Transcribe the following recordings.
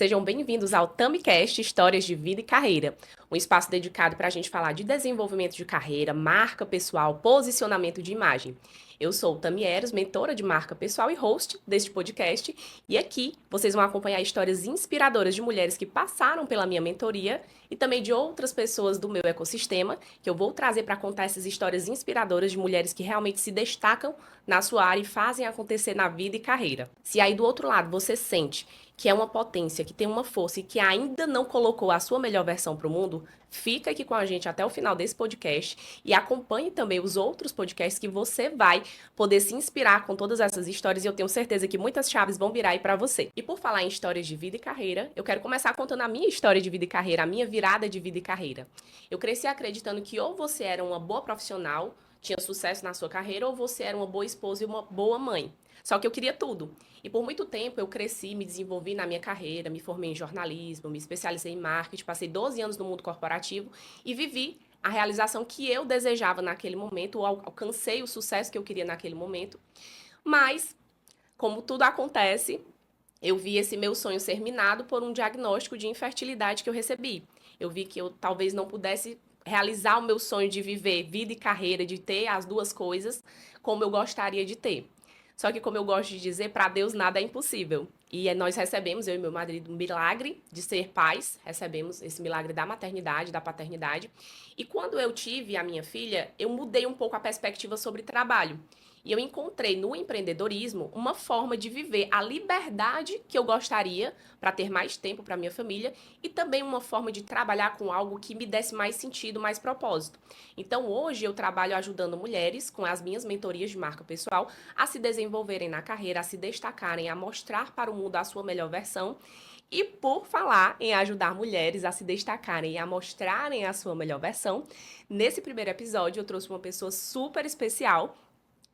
Sejam bem-vindos ao TamiCast Histórias de Vida e Carreira, um espaço dedicado para a gente falar de desenvolvimento de carreira, marca pessoal, posicionamento de imagem. Eu sou Tami Eros, mentora de marca pessoal e host deste podcast, e aqui vocês vão acompanhar histórias inspiradoras de mulheres que passaram pela minha mentoria e também de outras pessoas do meu ecossistema, que eu vou trazer para contar essas histórias inspiradoras de mulheres que realmente se destacam na sua área e fazem acontecer na vida e carreira. Se aí do outro lado você sente que é uma potência, que tem uma força e que ainda não colocou a sua melhor versão para o mundo, fica aqui com a gente até o final desse podcast e acompanhe também os outros podcasts que você vai poder se inspirar com todas essas histórias e eu tenho certeza que muitas chaves vão virar aí para você. E por falar em histórias de vida e carreira, eu quero começar contando a minha história de vida e carreira, a minha virada de vida e carreira. Eu cresci acreditando que ou você era uma boa profissional, tinha sucesso na sua carreira, ou você era uma boa esposa e uma boa mãe. Só que eu queria tudo. E por muito tempo eu cresci, me desenvolvi na minha carreira, me formei em jornalismo, me especializei em marketing, passei 12 anos no mundo corporativo e vivi a realização que eu desejava naquele momento, alcancei o sucesso que eu queria naquele momento. Mas, como tudo acontece, eu vi esse meu sonho ser minado por um diagnóstico de infertilidade que eu recebi. Eu vi que eu talvez não pudesse realizar o meu sonho de viver vida e carreira, de ter as duas coisas como eu gostaria de ter. Só que, como eu gosto de dizer, para Deus nada é impossível. E nós recebemos, eu e meu marido, um milagre de ser pais. Recebemos esse milagre da maternidade, da paternidade. E quando eu tive a minha filha, eu mudei um pouco a perspectiva sobre trabalho. E eu encontrei no empreendedorismo uma forma de viver a liberdade que eu gostaria para ter mais tempo para minha família e também uma forma de trabalhar com algo que me desse mais sentido, mais propósito. Então, hoje eu trabalho ajudando mulheres com as minhas mentorias de marca pessoal a se desenvolverem na carreira, a se destacarem, a mostrar para o mundo a sua melhor versão. E por falar em ajudar mulheres a se destacarem e a mostrarem a sua melhor versão, nesse primeiro episódio eu trouxe uma pessoa super especial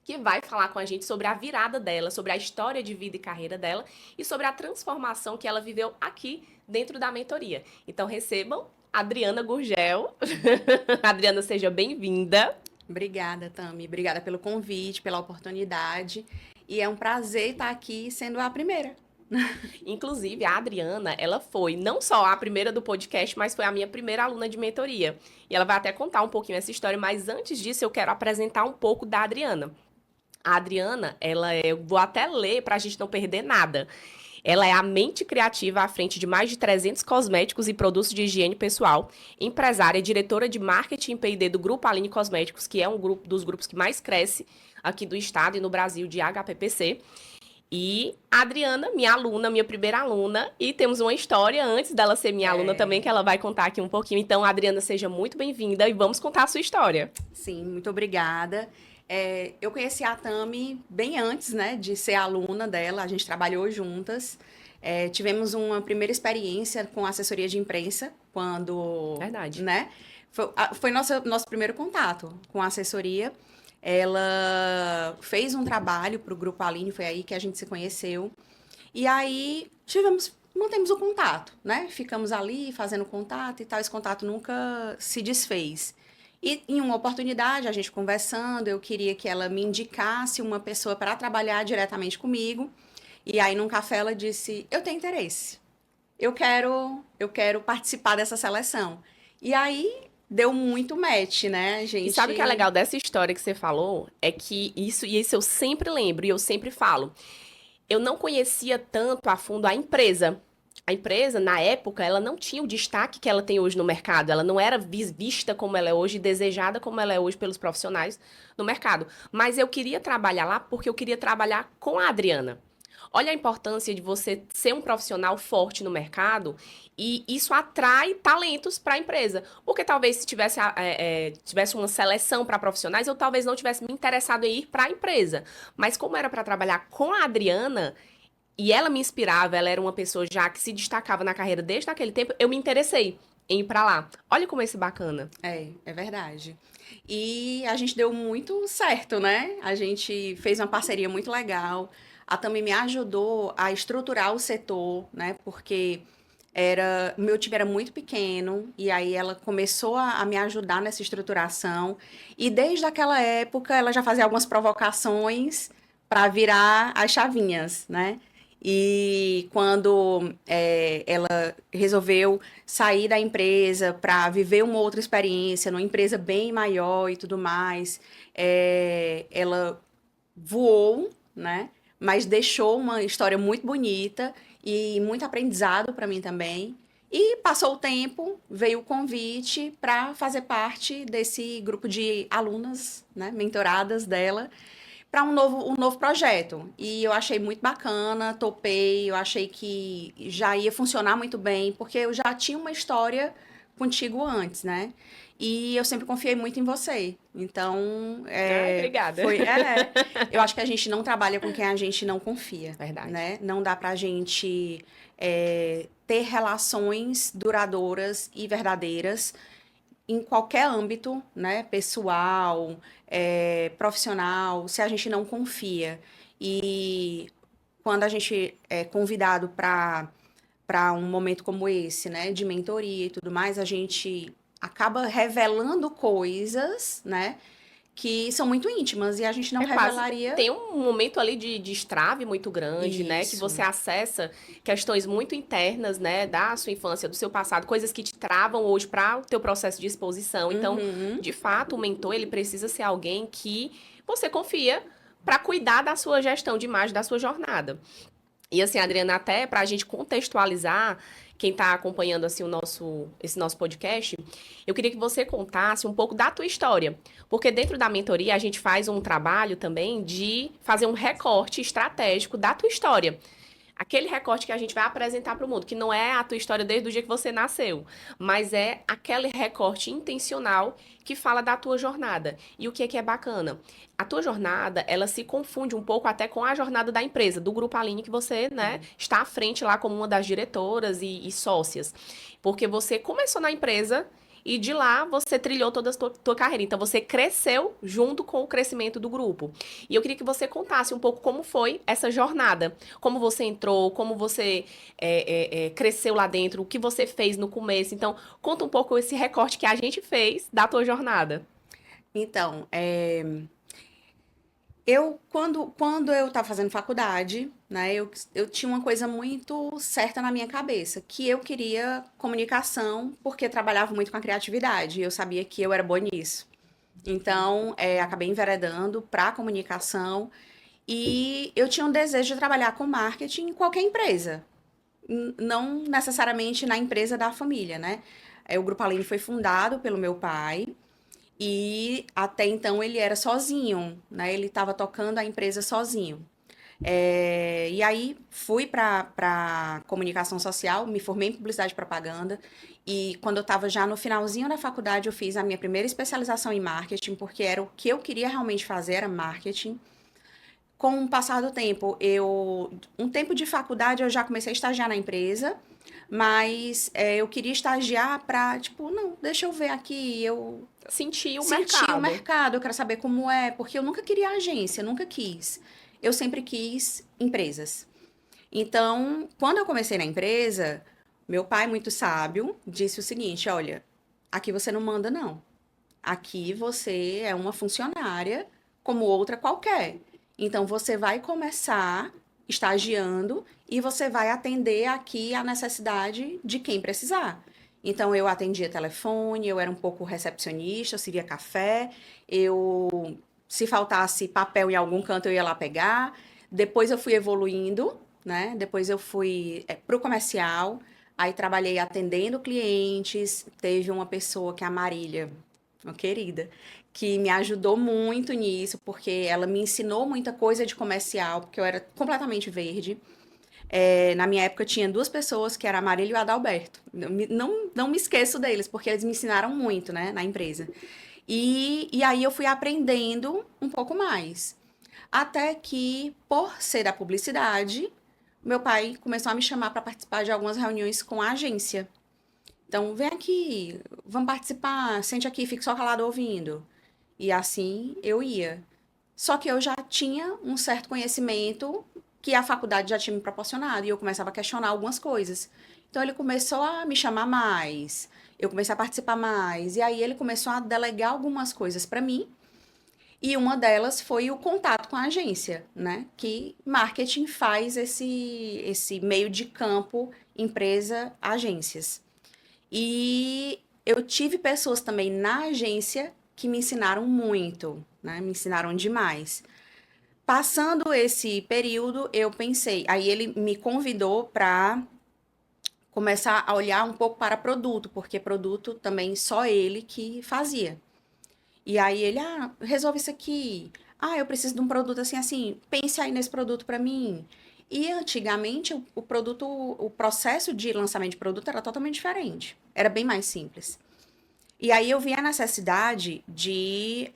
que vai falar com a gente sobre a virada dela, sobre a história de vida e carreira dela e sobre a transformação que ela viveu aqui dentro da mentoria. Então recebam Adriana Gurgel. Adriana, seja bem-vinda. Obrigada, Tami. Obrigada pelo convite, pela oportunidade. E é um prazer estar aqui sendo a primeira. Inclusive, a Adriana, ela foi não só a primeira do podcast, mas foi a minha primeira aluna de mentoria. E ela vai até contar um pouquinho essa história, mas antes disso eu quero apresentar um pouco da Adriana. A Adriana, eu vou até ler para a gente não perder nada. Ela é a mente criativa à frente de mais de 300 cosméticos e produtos de higiene pessoal, empresária, diretora de marketing e P&D do Grupo Aline Cosméticos, que é um dos grupos que mais cresce aqui do estado e no Brasil de HPPC. E a Adriana, minha aluna, minha primeira aluna, e temos uma história antes dela ser minha aluna também, que ela vai contar aqui um pouquinho. Então, Adriana, seja muito bem-vinda e vamos contar a sua história. Sim, muito obrigada. Eu conheci a Tami bem antes, né, de ser aluna dela. A gente trabalhou juntas. Tivemos uma primeira experiência com assessoria de imprensa, quando, Verdade. né, foi nosso primeiro contato com a assessoria. Ela fez um trabalho para o Grupo Aline, foi aí que a gente se conheceu. E aí mantemos o contato, né? Ficamos ali fazendo contato e tal. Esse contato nunca se desfez. E em uma oportunidade, a gente conversando, eu queria que ela me indicasse uma pessoa para trabalhar diretamente comigo. E aí, num café, ela disse: Eu tenho interesse. Eu quero participar dessa seleção. E aí deu muito match, né, E sabe o que é gente? legal dessa história que você falou? É que isso eu sempre lembro e eu sempre falo. Eu não conhecia tanto a fundo a empresa. A empresa, na época, ela não tinha o destaque que ela tem hoje no mercado. Ela não era vista como ela é hoje, desejada como ela é hoje pelos profissionais no mercado. Mas eu queria trabalhar lá porque eu queria trabalhar com a Adriana. Olha a importância de você ser um profissional forte no mercado e isso atrai talentos para a empresa. Porque talvez se tivesse uma seleção para profissionais, eu talvez não tivesse me interessado em ir para a empresa. Mas como era para trabalhar com a Adriana e ela me inspirava, ela era uma pessoa já que se destacava na carreira desde aquele tempo, eu me interessei em ir para lá. Olha como é esse bacana. É verdade. E a gente deu muito certo, né? A gente fez uma parceria muito legal. A Tami me ajudou a estruturar o setor, né? Porque o meu time era muito pequeno e aí ela começou a me ajudar nessa estruturação. E desde aquela época ela já fazia algumas provocações para virar as chavinhas, né? E quando ela resolveu sair da empresa para viver uma outra experiência, numa empresa bem maior e tudo mais, ela voou, né? Mas deixou uma história muito bonita e muito aprendizado para mim também. E passou o tempo, veio o convite para fazer parte desse grupo de alunas, né, mentoradas dela, para um novo projeto. E eu achei muito bacana, topei, eu achei que já ia funcionar muito bem, porque eu já tinha uma história contigo antes, né? E eu sempre confiei muito em você. Então, Ai, obrigada. eu acho que a gente não trabalha com quem a gente não confia, Verdade. né? Não dá pra gente ter relações duradouras e verdadeiras em qualquer âmbito, né, pessoal, profissional, se a gente não confia. E quando a gente é convidado para um momento como esse, né, de mentoria e tudo mais, a gente acaba revelando coisas, né, que são muito íntimas e a gente não É quase. revelaria Tem um momento ali de estrave muito grande, né? Que isso. você acessa questões muito internas, né? Da sua infância, do seu passado, coisas que te travam hoje para o teu processo de exposição. Então, Uhum. de fato, o mentor, ele precisa ser alguém que você confia para cuidar da sua gestão de imagem, da sua jornada. E assim, Adriana, até para a gente contextualizar quem está acompanhando assim esse nosso podcast, eu queria que você contasse um pouco da tua história, porque dentro da mentoria a gente faz um trabalho também de fazer um recorte estratégico da tua história. Aquele recorte que a gente vai apresentar para o mundo, que não é a tua história desde o dia que você nasceu, mas é aquele recorte intencional que fala da tua jornada. E o que é bacana? A tua jornada, ela se confunde um pouco até com a jornada da empresa, do Grupo Aline, que você, né, está à frente lá como uma das diretoras e sócias. Porque você começou na empresa e de lá você trilhou toda a tua carreira. Então você cresceu junto com o crescimento do grupo. E eu queria que você contasse um pouco como foi essa jornada. Como você entrou, como você cresceu lá dentro, o que você fez no começo. Então, conta um pouco esse recorte que a gente fez da tua jornada. Então, quando eu estava fazendo faculdade, né, eu tinha uma coisa muito certa na minha cabeça, que eu queria comunicação, porque trabalhava muito com a criatividade, e eu sabia que eu era boa nisso. Então, acabei enveredando para a comunicação, e eu tinha um desejo de trabalhar com marketing em qualquer empresa, não necessariamente na empresa da família, né? O Grupo Aline foi fundado pelo meu pai, e até então ele era sozinho, né? Ele estava tocando a empresa sozinho. E aí fui para comunicação social, me formei em publicidade e propaganda. E quando eu estava já no finalzinho da faculdade, eu fiz a minha primeira especialização em marketing, porque era o que eu queria realmente fazer, era marketing. Com o passar do tempo, um tempo de faculdade eu já comecei a estagiar na empresa, mas eu queria estagiar para, tipo, não, deixa eu ver aqui, eu Sentir o sentir o mercado. mercado, eu quero saber como é, porque eu nunca queria agência, nunca quis. Eu sempre quis empresas. Então, quando eu comecei na empresa, meu pai, muito sábio, disse o seguinte: olha, aqui você não manda, não. Aqui você é uma funcionária como outra qualquer. Então, você vai começar estagiando e você vai atender aqui a necessidade de quem precisar. Então, eu atendia telefone, eu era um pouco recepcionista, eu servia café, se faltasse papel em algum canto, eu ia lá pegar. Depois eu fui evoluindo, né? Depois eu fui para o comercial, aí trabalhei atendendo clientes. Teve uma pessoa que é a Marília, uma querida, que me ajudou muito nisso, porque ela me ensinou muita coisa de comercial, porque eu era completamente verde. Na minha época tinha duas pessoas, que era a Marília e o Adalberto. Não me esqueço deles, porque eles me ensinaram muito, né, na empresa. E aí eu fui aprendendo um pouco mais. Até que, por ser da publicidade, meu pai começou a me chamar para participar de algumas reuniões com a agência. Então, vem aqui, vamos participar, sente aqui, fique só calado ouvindo. E assim eu ia. Só que eu já tinha um certo conhecimento que a faculdade já tinha me proporcionado e eu começava a questionar algumas coisas. Então ele começou a me chamar mais, eu comecei a participar mais, e aí ele começou a delegar algumas coisas para mim. E uma delas foi o contato com a agência, né? Que marketing faz esse meio de campo empresa-agências. E eu tive pessoas também na agência que me ensinaram muito, né? Me ensinaram demais. Passando esse período, eu pensei, aí ele me convidou para começar a olhar um pouco para produto, porque produto também só ele que fazia. E aí ele, resolve isso aqui. Eu preciso de um produto assim, assim. Pense aí nesse produto para mim. E antigamente o produto, o processo de lançamento de produto era totalmente diferente. Era bem mais simples. E aí eu vi a necessidade de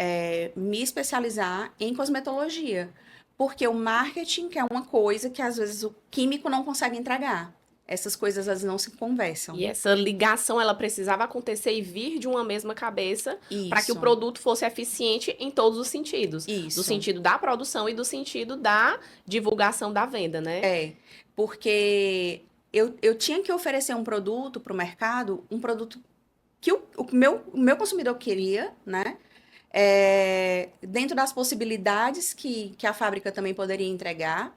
me especializar em cosmetologia. Porque o marketing, que é uma coisa que às vezes o químico não consegue entregar. Essas coisas às vezes não se conversam. E essa ligação, ela precisava acontecer e vir de uma mesma cabeça para que o Isso, produto fosse eficiente em todos os sentidos. Do isso. sentido da produção e do sentido da divulgação da venda, né? É, porque eu tinha que oferecer um produto para o mercado, um produto que o meu consumidor queria, né? Dentro das possibilidades que a fábrica também poderia entregar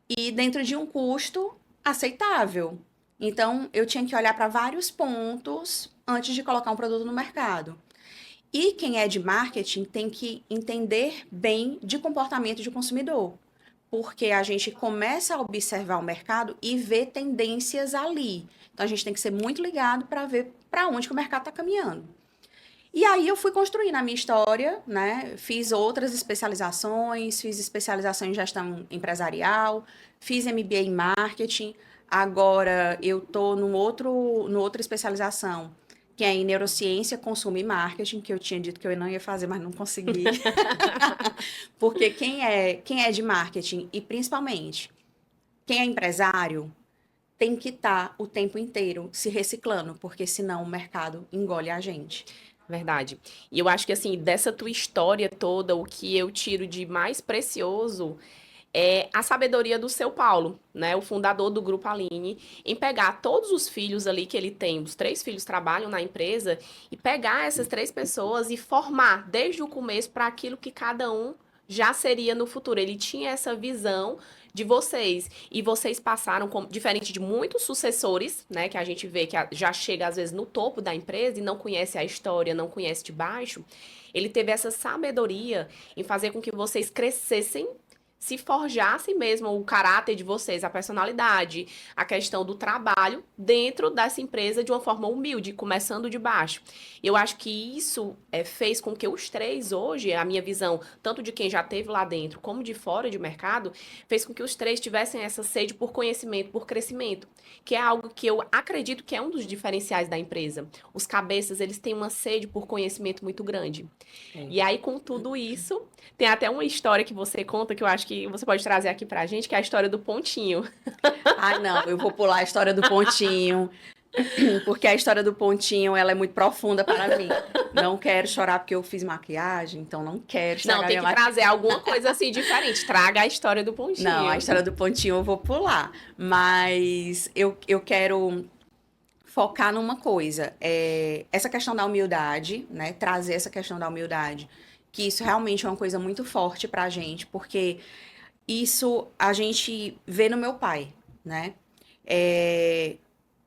e dentro de um custo aceitável. Então, eu tinha que olhar para vários pontos antes de colocar um produto no mercado. E quem é de marketing tem que entender bem de comportamento de consumidor, porque a gente começa a observar o mercado e ver tendências ali. Então a gente tem que ser muito ligado para ver para onde que o mercado está caminhando. E aí eu fui construindo a minha história, né? Fiz outras especializações, fiz especialização em gestão empresarial, fiz MBA em marketing. Agora eu tô no outra especialização, que é em neurociência, consumo e marketing, que eu tinha dito que eu não ia fazer, mas não consegui. Porque quem é de marketing e principalmente quem é empresário tem que estar o tempo inteiro se reciclando, porque senão o mercado engole a gente. Verdade. E eu acho que, assim, dessa tua história toda, o que eu tiro de mais precioso é a sabedoria do seu Paulo, né? O fundador do Grupo Aline, em pegar todos os filhos ali que ele tem, os 3 filhos trabalham na empresa, e pegar essas 3 pessoas e formar desde o começo para aquilo que cada um já seria no futuro. Ele tinha essa visão de vocês e vocês passaram como diferente de muitos sucessores, né, que a gente vê que já chega às vezes no topo da empresa e não conhece a história, não conhece de baixo. Ele teve essa sabedoria em fazer com que vocês crescessem, se forjasse mesmo o caráter de vocês, a personalidade, a questão do trabalho dentro dessa empresa de uma forma humilde, começando de baixo. Eu acho que isso fez com que os 3 hoje, a minha visão, tanto de quem já esteve lá dentro como de fora de mercado, fez com que os 3 tivessem essa sede por conhecimento, por crescimento, que é algo que eu acredito que é um dos diferenciais da empresa. Os cabeças, eles têm uma sede por conhecimento muito grande. É. E aí, com tudo isso, tem até uma história que você conta que eu acho que você pode trazer aqui pra gente, que é a história do pontinho. Não, eu vou pular a história do pontinho, porque a história do pontinho, ela é muito profunda para mim. Não quero chorar porque eu fiz maquiagem, então não quero Não, estragar tem minha que maquiagem. trazer alguma coisa assim diferente. Traga a história do Não, a pontinho. história do pontinho eu vou pular, mas eu quero focar numa coisa, essa questão da humildade, né? Trazer essa questão da humildade, que isso realmente é uma coisa muito forte pra gente, porque isso a gente vê no meu pai, né? É,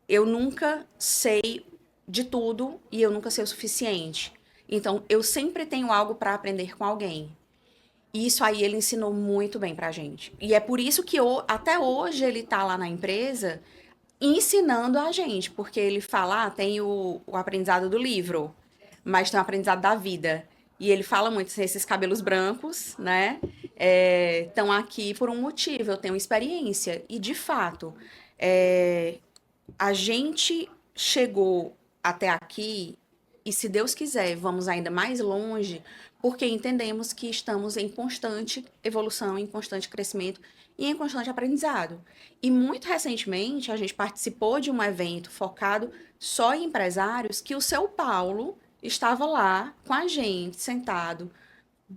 eu nunca sei de tudo e eu nunca sei o suficiente. Então, eu sempre tenho algo para aprender com alguém. E isso aí ele ensinou muito bem pra gente. E é por isso que até hoje ele tá lá na empresa ensinando a gente, porque ele fala, tem o aprendizado do livro, mas tem o aprendizado da vida. E ele fala muito, assim, esses cabelos brancos, né, estão aqui por um motivo, eu tenho experiência. E, de fato, é, a gente chegou até aqui e, se Deus quiser, vamos ainda mais longe, porque entendemos que estamos em constante evolução, em constante crescimento e em constante aprendizado. E muito recentemente a gente participou de um evento focado só em empresários que o seu Paulo estava lá com a gente, sentado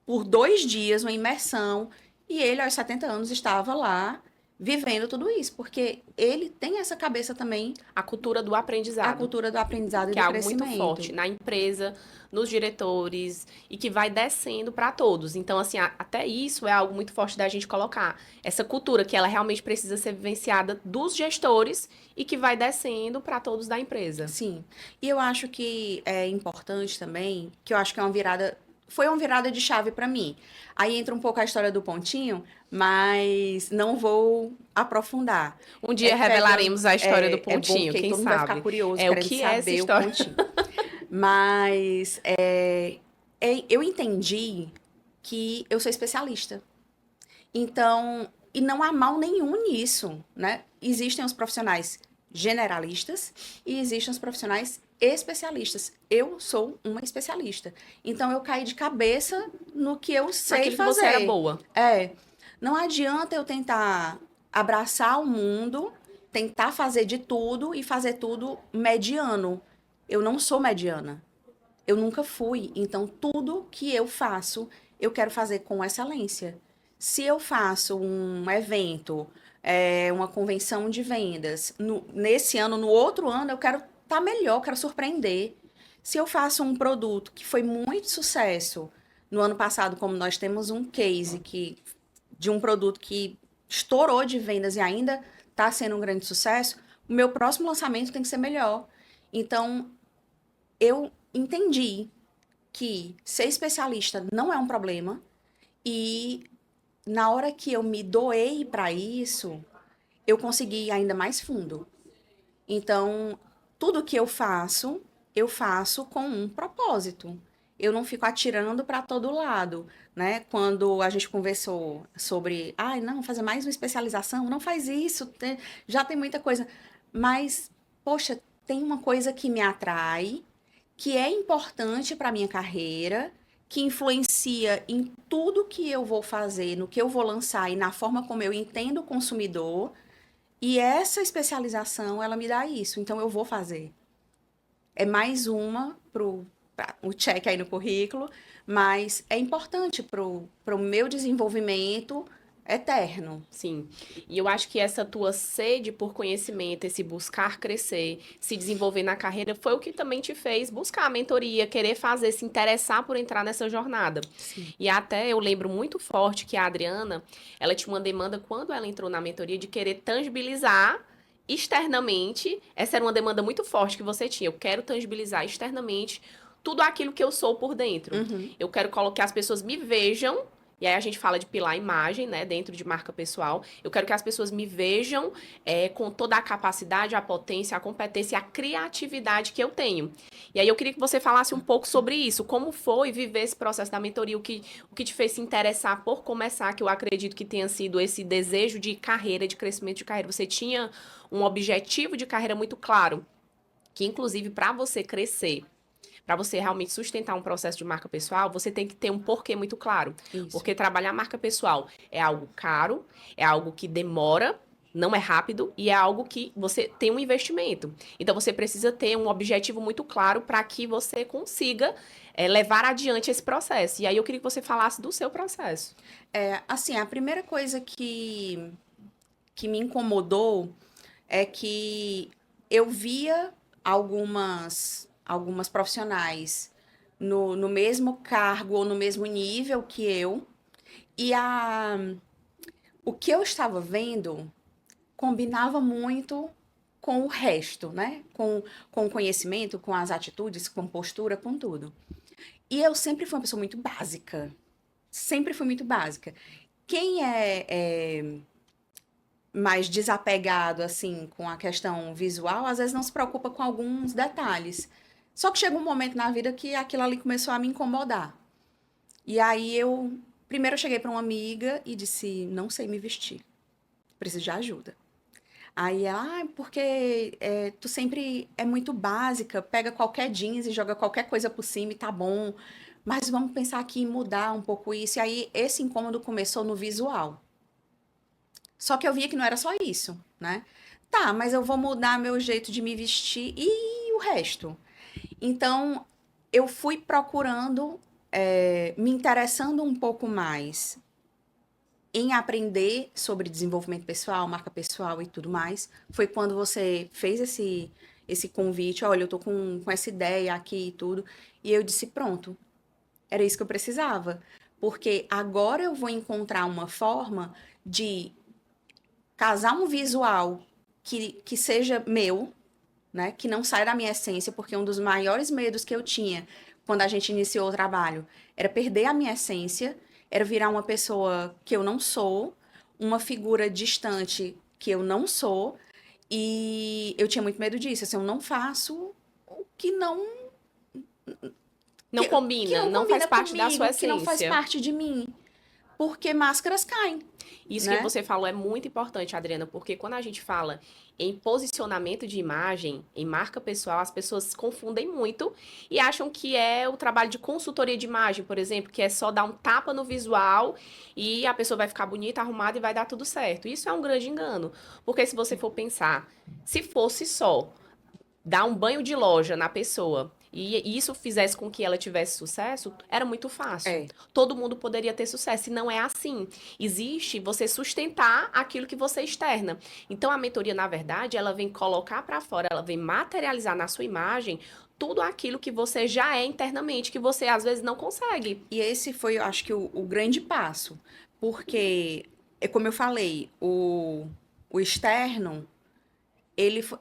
por 2 dias, uma imersão, e ele aos 70 anos estava lá vivendo tudo isso, porque ele tem essa cabeça também, A cultura do a aprendizado, cultura do aprendizado e que é do algo muito crescimento. forte na empresa, nos diretores e que vai descendo para todos. Então, assim, até isso é algo muito forte da gente colocar. Essa cultura que ela realmente precisa ser vivenciada dos gestores e que vai descendo para todos da empresa. Sim. E eu acho que é importante também, que eu acho que é uma virada, foi uma virada de chave para mim. Aí entra um pouco a história do pontinho, mas não vou aprofundar. Um É dia pegando, revelaremos a história do é bom pontinho, porque aí quem todo mundo vai ficar sabe? curioso, É o querendo que é essa saber o história? pontinho. Mas eu entendi que eu sou especialista. Então, e não há mal nenhum nisso, né? Existem os profissionais generalistas e existem os profissionais especialistas. Eu sou uma especialista. Então, eu caí de cabeça no que eu sei Naquilo que você era fazer. boa. É, não adianta eu tentar abraçar o mundo, tentar fazer de tudo e fazer tudo mediano. Eu não sou mediana. Eu nunca fui. Então, tudo que eu faço, eu quero fazer com excelência. Se eu faço um evento, uma convenção de vendas, nesse ano, no outro ano, eu quero estar melhor, quero surpreender. Se eu faço um produto que foi muito sucesso no ano passado, como nós temos um case de um produto que estourou de vendas e ainda está sendo um grande sucesso, o meu próximo lançamento tem que ser melhor. Então, eu entendi que ser especialista não é um problema e na hora que eu me doei para isso, eu consegui ir ainda mais fundo. Então, tudo que eu faço com um propósito. Eu não fico atirando para todo lado, né? Quando a gente conversou sobre, ai, não, fazer mais uma especialização, não faz isso, já tem muita coisa. Mas, poxa, tem uma coisa que me atrai, que é importante para minha carreira, que influencia em tudo que eu vou fazer, no que eu vou lançar e na forma como eu entendo o consumidor. E essa especialização, ela me dá isso, então eu vou fazer. É mais uma pra o check aí no currículo, mas é importante pro meu desenvolvimento eterno. Sim. E eu acho que essa tua sede por conhecimento, esse buscar crescer, se desenvolver na carreira, foi o que também te fez buscar a mentoria, querer fazer, se interessar por entrar nessa jornada. Sim. E até eu lembro muito forte que a Adriana, ela tinha uma demanda quando ela entrou na mentoria de querer tangibilizar externamente. Essa era uma demanda muito forte que você tinha. Eu quero tangibilizar externamente tudo aquilo que eu sou por dentro. Uhum. Eu quero colocar que as pessoas me vejam e aí a gente fala de pilar imagem, né, dentro de marca pessoal. Eu quero que as pessoas me vejam com toda a capacidade, a potência, a competência e a criatividade que eu tenho. E aí eu queria que você falasse um pouco sobre isso. Como foi viver esse processo da mentoria? O que te fez se interessar por começar, que eu acredito que tenha sido esse desejo de carreira, de crescimento de carreira. Você tinha um objetivo de carreira muito claro, que inclusive para você crescer, para você realmente sustentar um processo de marca pessoal, você tem que ter um porquê muito claro. Isso. Porque trabalhar marca pessoal é algo caro, é algo que demora, não é rápido e é algo que você tem um investimento. Então você precisa ter um objetivo muito claro para que você consiga levar adiante esse processo. E aí eu queria que você falasse do seu processo. Assim, a primeira coisa que me incomodou é que eu via algumas profissionais no mesmo cargo ou no mesmo nível que eu, e o que eu estava vendo combinava muito com o resto, né? Com o conhecimento, com as atitudes, com postura, com tudo. E eu sempre fui uma pessoa muito básica. Sempre fui muito básica. Quem é mais desapegado, assim, com a questão visual, às vezes não se preocupa com alguns detalhes. Só que chega um momento na vida que aquilo ali começou a me incomodar. E aí primeiro eu cheguei para uma amiga e disse, não sei me vestir, preciso de ajuda. Aí ela, porque tu sempre é muito básica, pega qualquer jeans e joga qualquer coisa por cima e tá bom. Mas vamos pensar aqui em mudar um pouco isso. E aí esse incômodo começou no visual. Só que eu via que não era só isso, né? Tá, mas eu vou mudar meu jeito de me vestir e o resto. Então, eu fui procurando, me interessando um pouco mais em aprender sobre desenvolvimento pessoal, marca pessoal e tudo mais, foi quando você fez esse convite, olha, eu tô com essa ideia aqui e tudo, e eu disse, pronto, era isso que eu precisava, porque agora eu vou encontrar uma forma de casar um visual que seja meu, né, que não saia da minha essência, porque um dos maiores medos que eu tinha quando a gente iniciou o trabalho era perder a minha essência, era virar uma pessoa que eu não sou, uma figura distante que eu não sou, e eu tinha muito medo disso, assim, eu não faço o Não que combina, não não faz combina parte da sua comigo, que não faz essência. parte de mim, porque máscaras caem, Isso que né? você falou é muito importante, Adriana, porque quando a gente fala em posicionamento de imagem, em marca pessoal, as pessoas se confundem muito e acham que é o trabalho de consultoria de imagem, por exemplo, que é só dar um tapa no visual e a pessoa vai ficar bonita, arrumada e vai dar tudo certo. Isso é um grande engano, porque se você for pensar, se fosse só dar um banho de loja na pessoa e isso fizesse com que ela tivesse sucesso, era muito fácil. É. Todo mundo poderia ter sucesso. E não é assim. Existe você sustentar aquilo que você externa. Então a mentoria, na verdade, ela vem colocar para fora, ela vem materializar na sua imagem tudo aquilo que você já é internamente, que você às vezes não consegue. E esse foi, eu acho que, o grande passo. Porque, é como eu falei, o externo,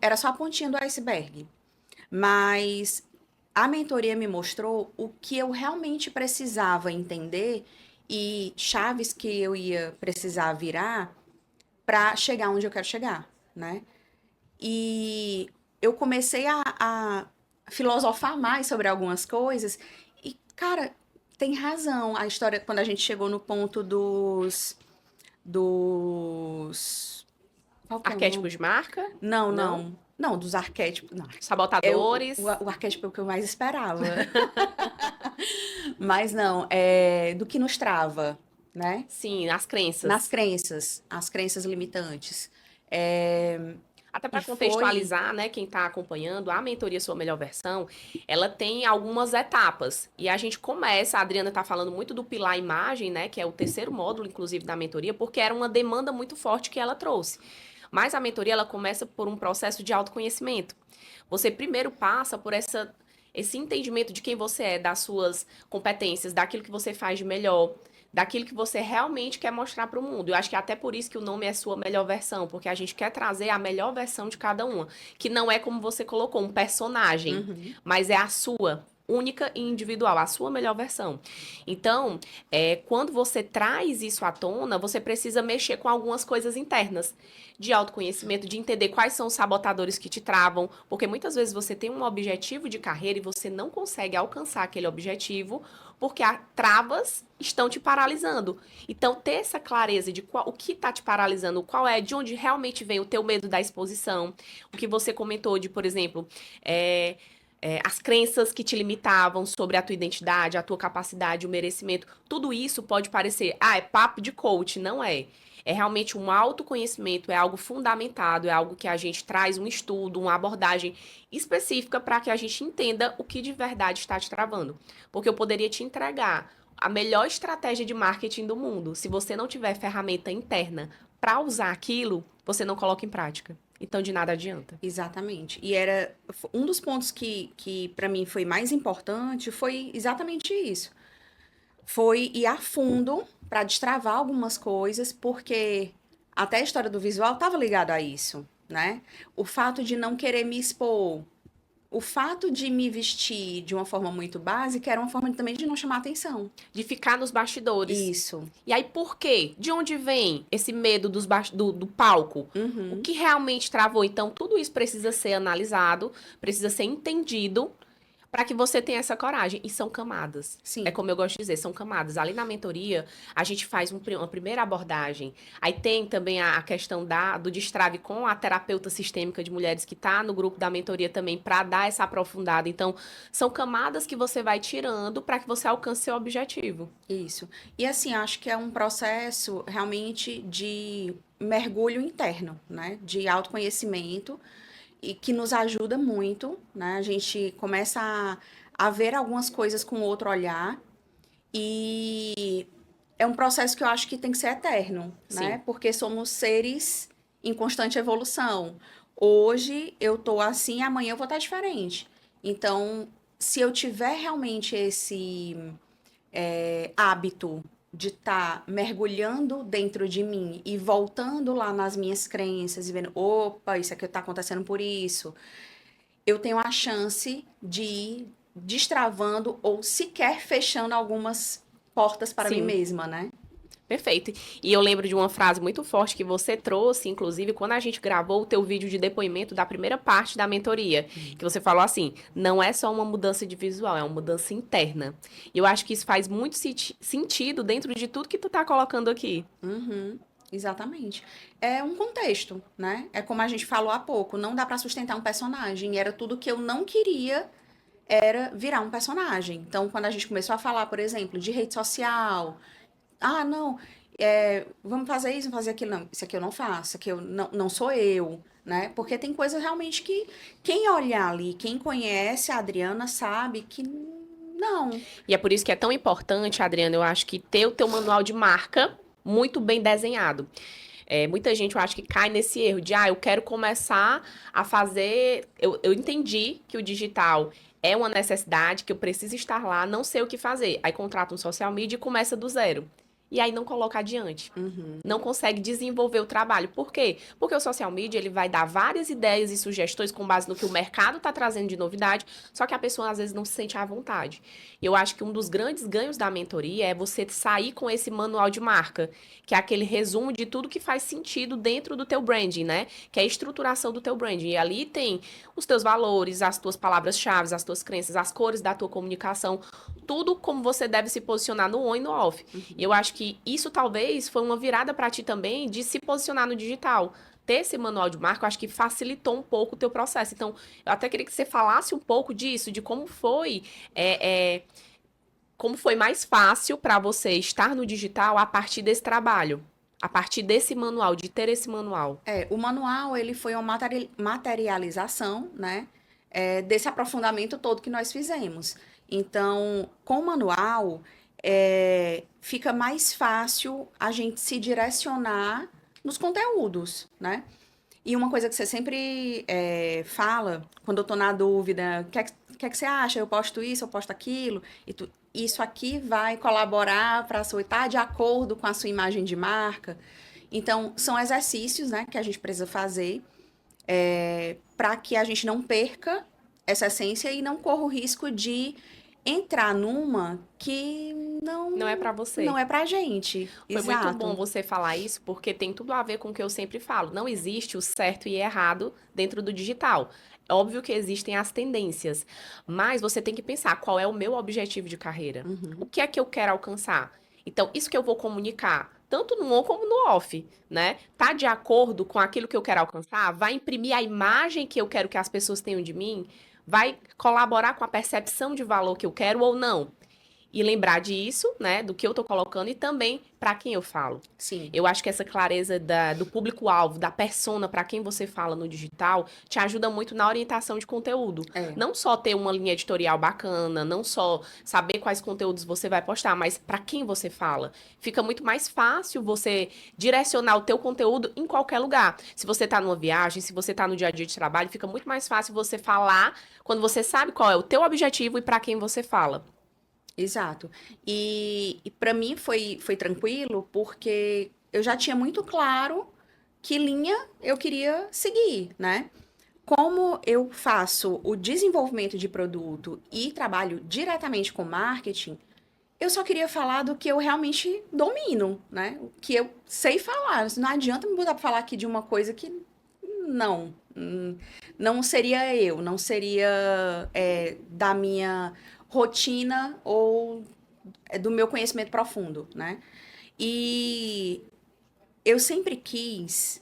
era só a pontinha do iceberg. Mas a mentoria me mostrou o que eu realmente precisava entender e chaves que eu ia precisar virar para chegar onde eu quero chegar, né? E eu comecei a filosofar mais sobre algumas coisas. E, cara, tem razão. A história, quando a gente chegou no ponto dos. Qual que é o Arquétipos nome? de marca? Não, Não? não. Não, dos arquétipos. Não. É Sabotadores? o arquétipo que eu mais esperava. Mas não, é do que nos trava, né? Sim, as Nas crenças. crenças, as crenças limitantes. É, Até e para foi. contextualizar, né, quem está acompanhando, a mentoria Sua Melhor Versão, ela tem algumas etapas. E a gente começa, a Adriana está falando muito do pilar imagem, né, que é o terceiro módulo, inclusive, da mentoria, porque era uma demanda muito forte que ela trouxe. Mas a mentoria, ela começa por um processo de autoconhecimento. Você primeiro passa por esse entendimento de quem você é, das suas competências, daquilo que você faz de melhor, daquilo que você realmente quer mostrar para o mundo. Eu acho que é até por isso que o nome é Sua Melhor Versão, porque a gente quer trazer a melhor versão de cada uma, que não é como você colocou, um personagem, Uhum. mas é a sua. Única e individual, a sua melhor versão. Então, quando você traz isso à tona, você precisa mexer com algumas coisas internas de autoconhecimento, de entender quais são os sabotadores que te travam, porque muitas vezes você tem um objetivo de carreira e você não consegue alcançar aquele objetivo porque travas estão te paralisando. Então, ter essa clareza de o que está te paralisando, qual é, de onde realmente vem o teu medo da exposição, o que você comentou de, por exemplo, as crenças que te limitavam sobre a tua identidade, a tua capacidade, o merecimento, tudo isso pode parecer, é papo de coach, não é. É realmente um autoconhecimento, é algo fundamentado, é algo que a gente traz um estudo, uma abordagem específica para que a gente entenda o que de verdade está te travando. Porque eu poderia te entregar a melhor estratégia de marketing do mundo. Se você não tiver ferramenta interna para usar aquilo, você não coloca em prática. Então, de nada adianta. Exatamente. E era um dos pontos que para mim foi mais importante foi exatamente isso. Foi ir a fundo para destravar algumas coisas, porque até a história do visual estava ligada a isso, né? O fato de não querer me expor, o fato de me vestir de uma forma muito básica era uma forma também de não chamar atenção. De ficar nos bastidores. Isso. E aí, por quê? De onde vem esse medo do palco? O Uhum. que realmente travou? Então, tudo isso precisa ser analisado, precisa ser entendido para que você tenha essa coragem. E são camadas. É Sim. como eu gosto de dizer, são camadas. Ali na mentoria, a gente faz uma primeira abordagem. Aí tem também a questão do destrave com a terapeuta sistêmica de mulheres que está no grupo da mentoria também para dar essa aprofundada. Então, são camadas que você vai tirando para que você alcance seu objetivo. Isso. E assim, acho que é um processo realmente de mergulho interno, né? De autoconhecimento e que nos ajuda muito, né? A gente começa a ver algumas coisas com outro olhar e é um processo que eu acho que tem que ser eterno, Sim, né? Porque somos seres em constante evolução. Hoje eu tô assim, amanhã eu vou estar diferente. Então, se eu tiver realmente esse hábito de estar mergulhando dentro de mim e voltando lá nas minhas crenças e vendo, opa, isso aqui está acontecendo por isso, eu tenho a chance de ir destravando ou sequer fechando algumas portas para mim sim. mesma, né? Perfeito. E eu lembro de uma frase muito forte que você trouxe, inclusive, quando a gente gravou o teu vídeo de depoimento da primeira parte da mentoria, que você falou assim, não é só uma mudança de visual, é uma mudança interna. E eu acho que isso faz muito sentido dentro de tudo que tu tá colocando aqui. Uhum, exatamente. É um contexto, né? É como a gente falou há pouco, não dá para sustentar um personagem. Era tudo que eu não queria era virar um personagem. Então, quando a gente começou a falar, por exemplo, de rede social, ah, não, vamos fazer isso, vamos fazer aquilo. Não, isso aqui eu não faço, isso aqui eu não sou eu, né? Porque tem coisas realmente que quem olhar ali, quem conhece a Adriana sabe que não. E é por isso que é tão importante, Adriana, eu acho que ter o teu manual de marca muito bem desenhado. Muita gente, eu acho que cai nesse erro de, eu quero começar a fazer. Eu entendi que o digital é uma necessidade, que eu preciso estar lá, não sei o que fazer. Aí contrata um social media e começa do zero. E aí não coloca adiante. Uhum, Não consegue desenvolver o trabalho. Por quê? Porque o social media ele vai dar várias ideias e sugestões com base no que o mercado está trazendo de novidade, só que a pessoa às vezes não se sente à vontade. E eu acho que um dos grandes ganhos da mentoria é você sair com esse manual de marca, que é aquele resumo de tudo que faz sentido dentro do teu branding, né? Que é a estruturação do teu branding. E ali tem os teus valores, as tuas palavras-chave, as tuas crenças, as cores da tua comunicação, tudo como você deve se posicionar no on e no off. E uhum. eu acho que isso talvez foi uma virada para ti também de se posicionar no digital. Ter esse manual de marca, eu acho que facilitou um pouco o teu processo. Então, eu até queria que você falasse um pouco disso, de é, é, como foi mais fácil para você estar no digital a partir desse trabalho, a partir desse manual, de ter esse manual. O manual, ele foi uma materialização, né, desse aprofundamento todo que nós fizemos. Então, com o manual, fica mais fácil a gente se direcionar nos conteúdos, né? E uma coisa que você sempre fala, quando eu tô na dúvida, o que é que você acha? Eu posto isso, eu posto aquilo, isso aqui vai colaborar para a sua, tá de acordo com a sua imagem de marca. Então, são exercícios, né, que a gente precisa fazer para que a gente não perca essa essência e não corra o risco de entrar numa que Não é não, para não você. é pra gente. Foi muito bom Exato. você falar isso, porque tem tudo a ver com o que eu sempre falo. Não existe o certo e errado dentro do digital. É óbvio que existem as tendências, mas você tem que pensar qual é o meu objetivo de carreira. O Uhum. que é que eu quero alcançar? Então, isso que eu vou comunicar, tanto no on como no off, né? Tá de acordo com aquilo que eu quero alcançar? Vai imprimir a imagem que eu quero que as pessoas tenham de mim? Vai colaborar com a percepção de valor que eu quero ou não? E lembrar disso, né, do que eu tô colocando e também para quem eu falo. Sim. Eu acho que essa clareza do público-alvo, da persona para quem você fala no digital, te ajuda muito na orientação de conteúdo. É. Não só ter uma linha editorial bacana, não só saber quais conteúdos você vai postar, mas para quem você fala. Fica muito mais fácil você direcionar o teu conteúdo em qualquer lugar. Se você tá numa viagem, se você tá no dia a dia de trabalho, fica muito mais fácil você falar quando você sabe qual é o teu objetivo e para quem você fala. Exato. E para mim foi tranquilo porque eu já tinha muito claro que linha eu queria seguir, né? Como eu faço o desenvolvimento de produto e trabalho diretamente com marketing, eu só queria falar do que eu realmente domino, né? O que eu sei falar. Não adianta me botar para falar aqui de uma coisa que não, não seria eu, não seria da minha rotina ou do meu conhecimento profundo, né? E eu sempre quis,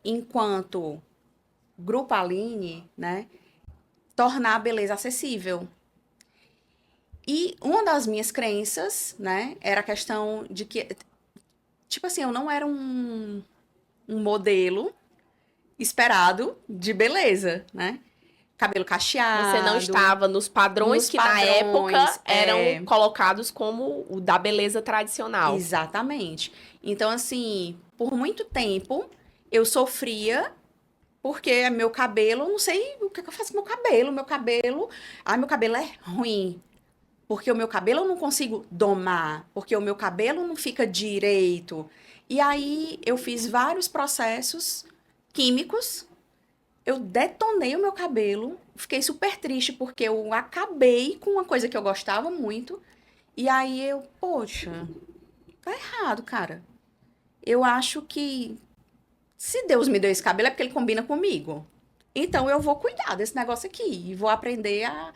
enquanto Grupo Aline, né, tornar a beleza acessível. E uma das minhas crenças, né, era a questão de que, tipo assim, eu não era um modelo esperado de beleza, né? cabelo cacheado. Você não estava nos padrões nos que na época é, eram colocados como o da beleza tradicional. exatamente. Então, assim, por muito tempo eu sofria porque meu cabelo, não sei o que que eu faço com meu cabelo, meu cabelo é ruim. Porque o meu cabelo eu não consigo domar, porque o meu cabelo não fica direito. E aí eu fiz vários processos químicos, eu detonei o meu cabelo, fiquei super triste porque eu acabei com uma coisa que eu gostava muito. E aí eu, poxa, tá errado, cara. Eu acho que se Deus me deu esse cabelo é porque ele combina comigo. Então eu vou cuidar desse negócio aqui e vou aprender a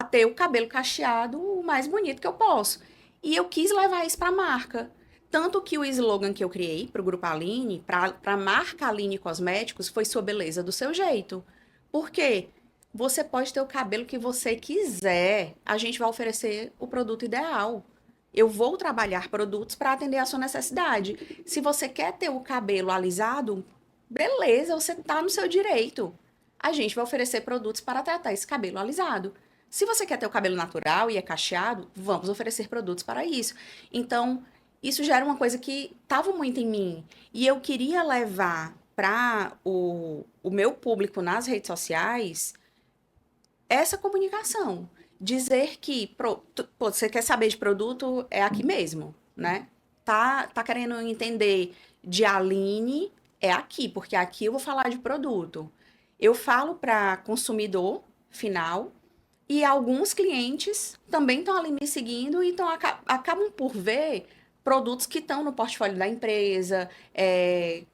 ter o cabelo cacheado o mais bonito que eu posso. E eu quis levar isso para a marca. Tanto que o slogan que eu criei para o Grupo Aline, para a marca Aline Cosméticos, foi sua beleza do seu jeito. Por quê? Você pode ter o cabelo que você quiser. A gente vai oferecer o produto ideal. Eu vou trabalhar produtos para atender a sua necessidade. Se você quer ter o cabelo alisado, beleza, você está no seu direito. A gente vai oferecer produtos para tratar esse cabelo alisado. Se você quer ter o cabelo natural e é cacheado, vamos oferecer produtos para isso. Então, isso já era uma coisa que estava muito em mim. E eu queria levar para o meu público nas redes sociais essa comunicação. Dizer que você quer saber de produto, é aqui mesmo, né? Tá querendo entender de Aline, é aqui, porque aqui eu vou falar de produto. Eu falo para consumidor final e alguns clientes também estão ali me seguindo e acabam por ver produtos que estão no portfólio da empresa,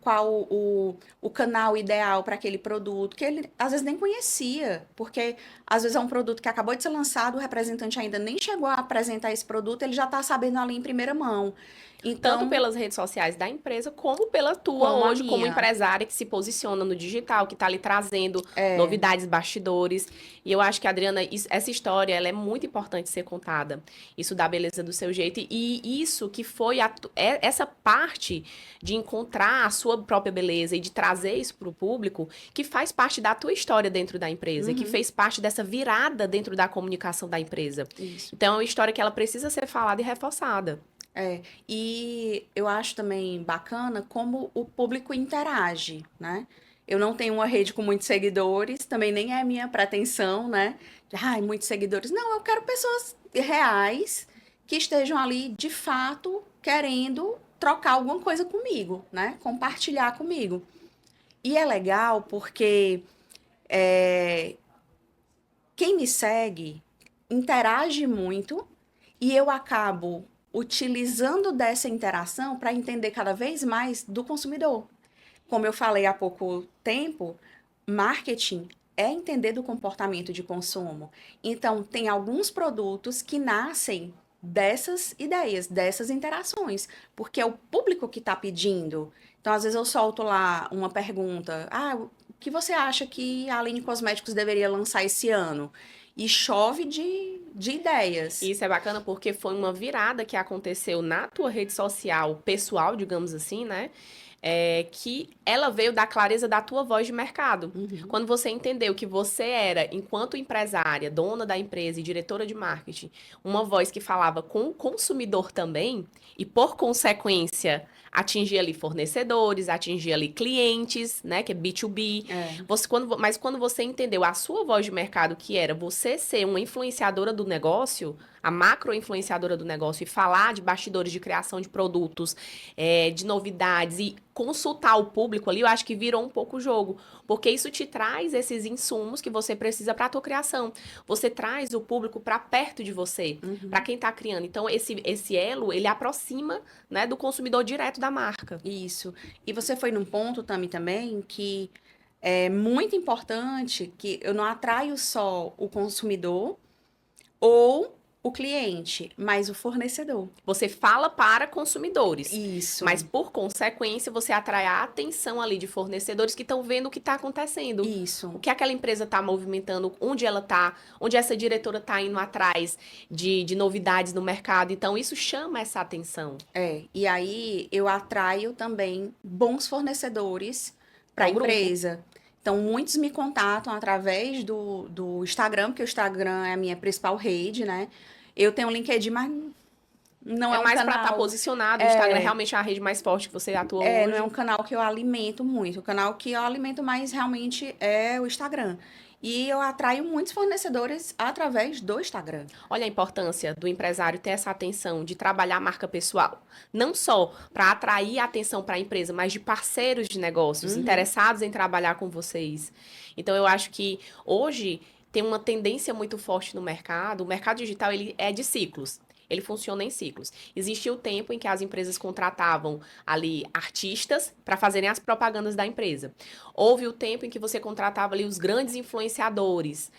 qual o canal ideal para aquele produto, que ele às vezes nem conhecia, porque às vezes é um produto que acabou de ser lançado, o representante ainda nem chegou a apresentar esse produto, ele já está sabendo ali em primeira mão. Tanto Então, pelas redes sociais da empresa, como pela tua como a hoje, como minha, empresária que se posiciona no digital, que está ali trazendo novidades, bastidores. E eu acho que, Adriana, essa história ela é muito importante ser contada. Isso da beleza do seu jeito. E isso que foi essa parte de encontrar a sua própria beleza e de trazer isso para o público, que faz parte da tua história dentro da empresa, que fez parte dessa virada dentro da comunicação da empresa. isso. Então, é uma história que ela precisa ser falada e reforçada. E eu acho também bacana como o público interage, né? Eu não tenho uma rede com muitos seguidores, também nem é minha pretensão, né? Ai, muitos seguidores. Não, eu quero pessoas reais que estejam ali de fato querendo trocar alguma coisa comigo, né? Compartilhar comigo. E é legal porque é, quem me segue interage muito e eu acabo utilizando dessa interação para entender cada vez mais do consumidor. Como eu falei há pouco tempo, marketing é entender do comportamento de consumo. Então, tem alguns produtos que nascem dessas ideias, dessas interações, porque é o público que está pedindo. Então, às vezes eu solto lá uma pergunta: o que você acha que a Aline Cosméticos deveria lançar esse ano? E chove de E ideias. isso é bacana porque foi uma virada que aconteceu na tua rede social pessoal, digamos assim, né? Que ela veio da clareza da tua voz de mercado. Uhum. Quando você entendeu que você era, enquanto empresária, dona da empresa e diretora de marketing, uma voz que falava com o consumidor também, e por consequência atingir ali fornecedores, atingir ali clientes, né, que é B2B. É, Mas quando você entendeu a sua voz de mercado, que era você ser uma influenciadora do negócio, a macro influenciadora do negócio, e falar de bastidores de criação de produtos, de novidades e consultar o público ali, eu acho que virou um pouco o jogo, porque isso te traz esses insumos que você precisa para a tua criação. Você traz o público para perto de você, para quem está criando. Então esse elo, ele aproxima, né, do consumidor direto da marca. isso. E você foi num ponto, também que é muito importante que eu não atraio só o consumidor ou o cliente, mas o fornecedor. Você fala para consumidores, mas Isso, por consequência você atrai a atenção ali de fornecedores que estão vendo o que está acontecendo. O isso. que aquela empresa está movimentando, onde ela está, onde essa diretora está indo atrás de novidades no mercado. Então, isso chama essa atenção. E aí eu atraio também bons fornecedores para Para a o grupo. empresa. Então, muitos me contatam através do Instagram, porque o Instagram é a minha principal rede, né? Eu tenho o LinkedIn, mas não É é um mais para estar canal. posicionado, o Instagram é realmente a rede mais forte que você atua Não é um hoje. canal que eu alimento muito. O canal que eu alimento mais realmente é o Instagram. E eu atraio muitos fornecedores através do Instagram. Olha a importância do empresário ter essa atenção de trabalhar a marca pessoal. Não só para atrair a atenção para a empresa, mas de parceiros de negócios Uhum. interessados em trabalhar com vocês. Então, eu acho que hoje tem uma tendência muito forte no mercado. O mercado digital ele é de ciclos. Ele funciona em ciclos. Existia o tempo em que as empresas contratavam ali artistas para fazerem as propagandas da empresa. Houve o tempo em que você contratava ali os grandes influenciadores,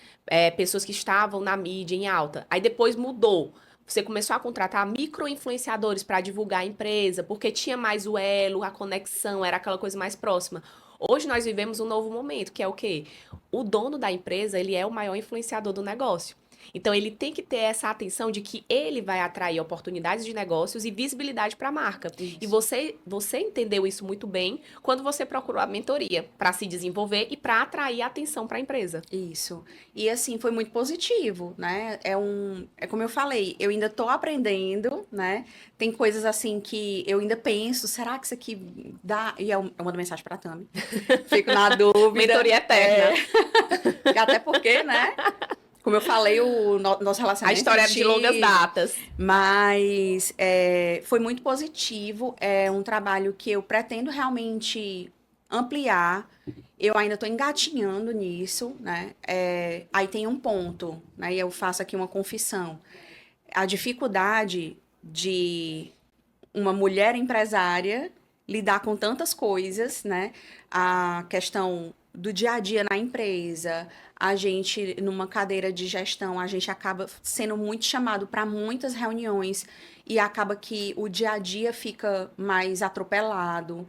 pessoas que estavam na mídia em alta. Aí depois mudou. Você começou a contratar micro-influenciadores para divulgar a empresa, porque tinha mais o elo, a conexão, era aquela coisa mais próxima. Hoje nós vivemos um novo momento, que é o quê? O dono da empresa, ele é o maior influenciador do negócio. Então ele tem que ter essa atenção de que ele vai atrair oportunidades de negócios e visibilidade para a marca. E Isso. você entendeu isso muito bem quando você procurou a mentoria para se desenvolver e para atrair a atenção para a empresa. Isso. E assim, foi muito positivo, né? É como eu falei, eu ainda tô aprendendo, né? Tem coisas assim que eu ainda penso, será que isso aqui dá? E eu mando mensagem pra Tami. Fico na dúvida. Mentoria eterna. Até porque, né? Como eu falei, nosso A relacionamento é história é de longas antigo, datas. mas foi muito positivo. É um trabalho que eu pretendo realmente ampliar. Eu ainda estou engatinhando nisso, né? Aí tem um ponto, né? E eu faço aqui uma confissão. A dificuldade de uma mulher empresária lidar com tantas coisas, né? A questão do dia a dia na empresa, a gente, numa cadeira de gestão, a gente acaba sendo muito chamado para muitas reuniões e acaba que o dia a dia fica mais atropelado.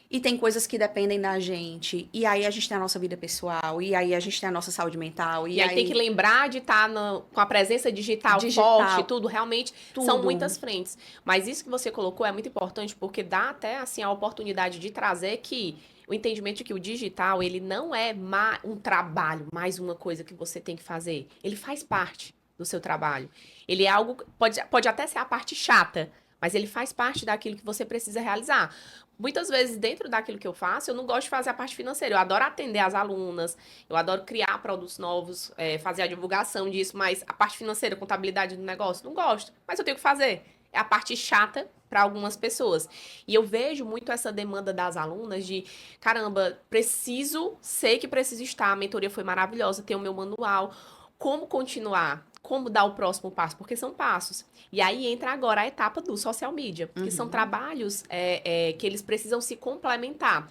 E tem coisas que dependem da gente. E aí a gente tem a nossa vida pessoal. E aí a gente tem a nossa saúde mental. E E aí tem que aí, lembrar de estar com a presença digital forte, digital, tudo, realmente são tudo. muitas frentes. Mas isso que você colocou é muito importante porque dá até assim a oportunidade de trazer que o entendimento de que o digital, ele não é um trabalho, mais uma coisa que você tem que fazer. Ele faz parte do seu trabalho. Ele é algo, pode até ser a parte chata, mas ele faz parte daquilo que você precisa realizar. Muitas vezes, dentro daquilo que eu faço, eu não gosto de fazer a parte financeira. Eu adoro atender as alunas, eu adoro criar produtos novos, fazer a divulgação disso, mas a parte financeira, contabilidade do negócio, não gosto. Mas eu tenho que fazer. É a parte chata para algumas pessoas. E eu vejo muito essa demanda das alunas de, caramba, sei que preciso estar, a mentoria foi maravilhosa, tem o meu manual, como continuar? Como dar o próximo passo? Porque são passos. E aí entra agora a etapa do social media, que são Uhum. trabalhos que eles precisam se complementar.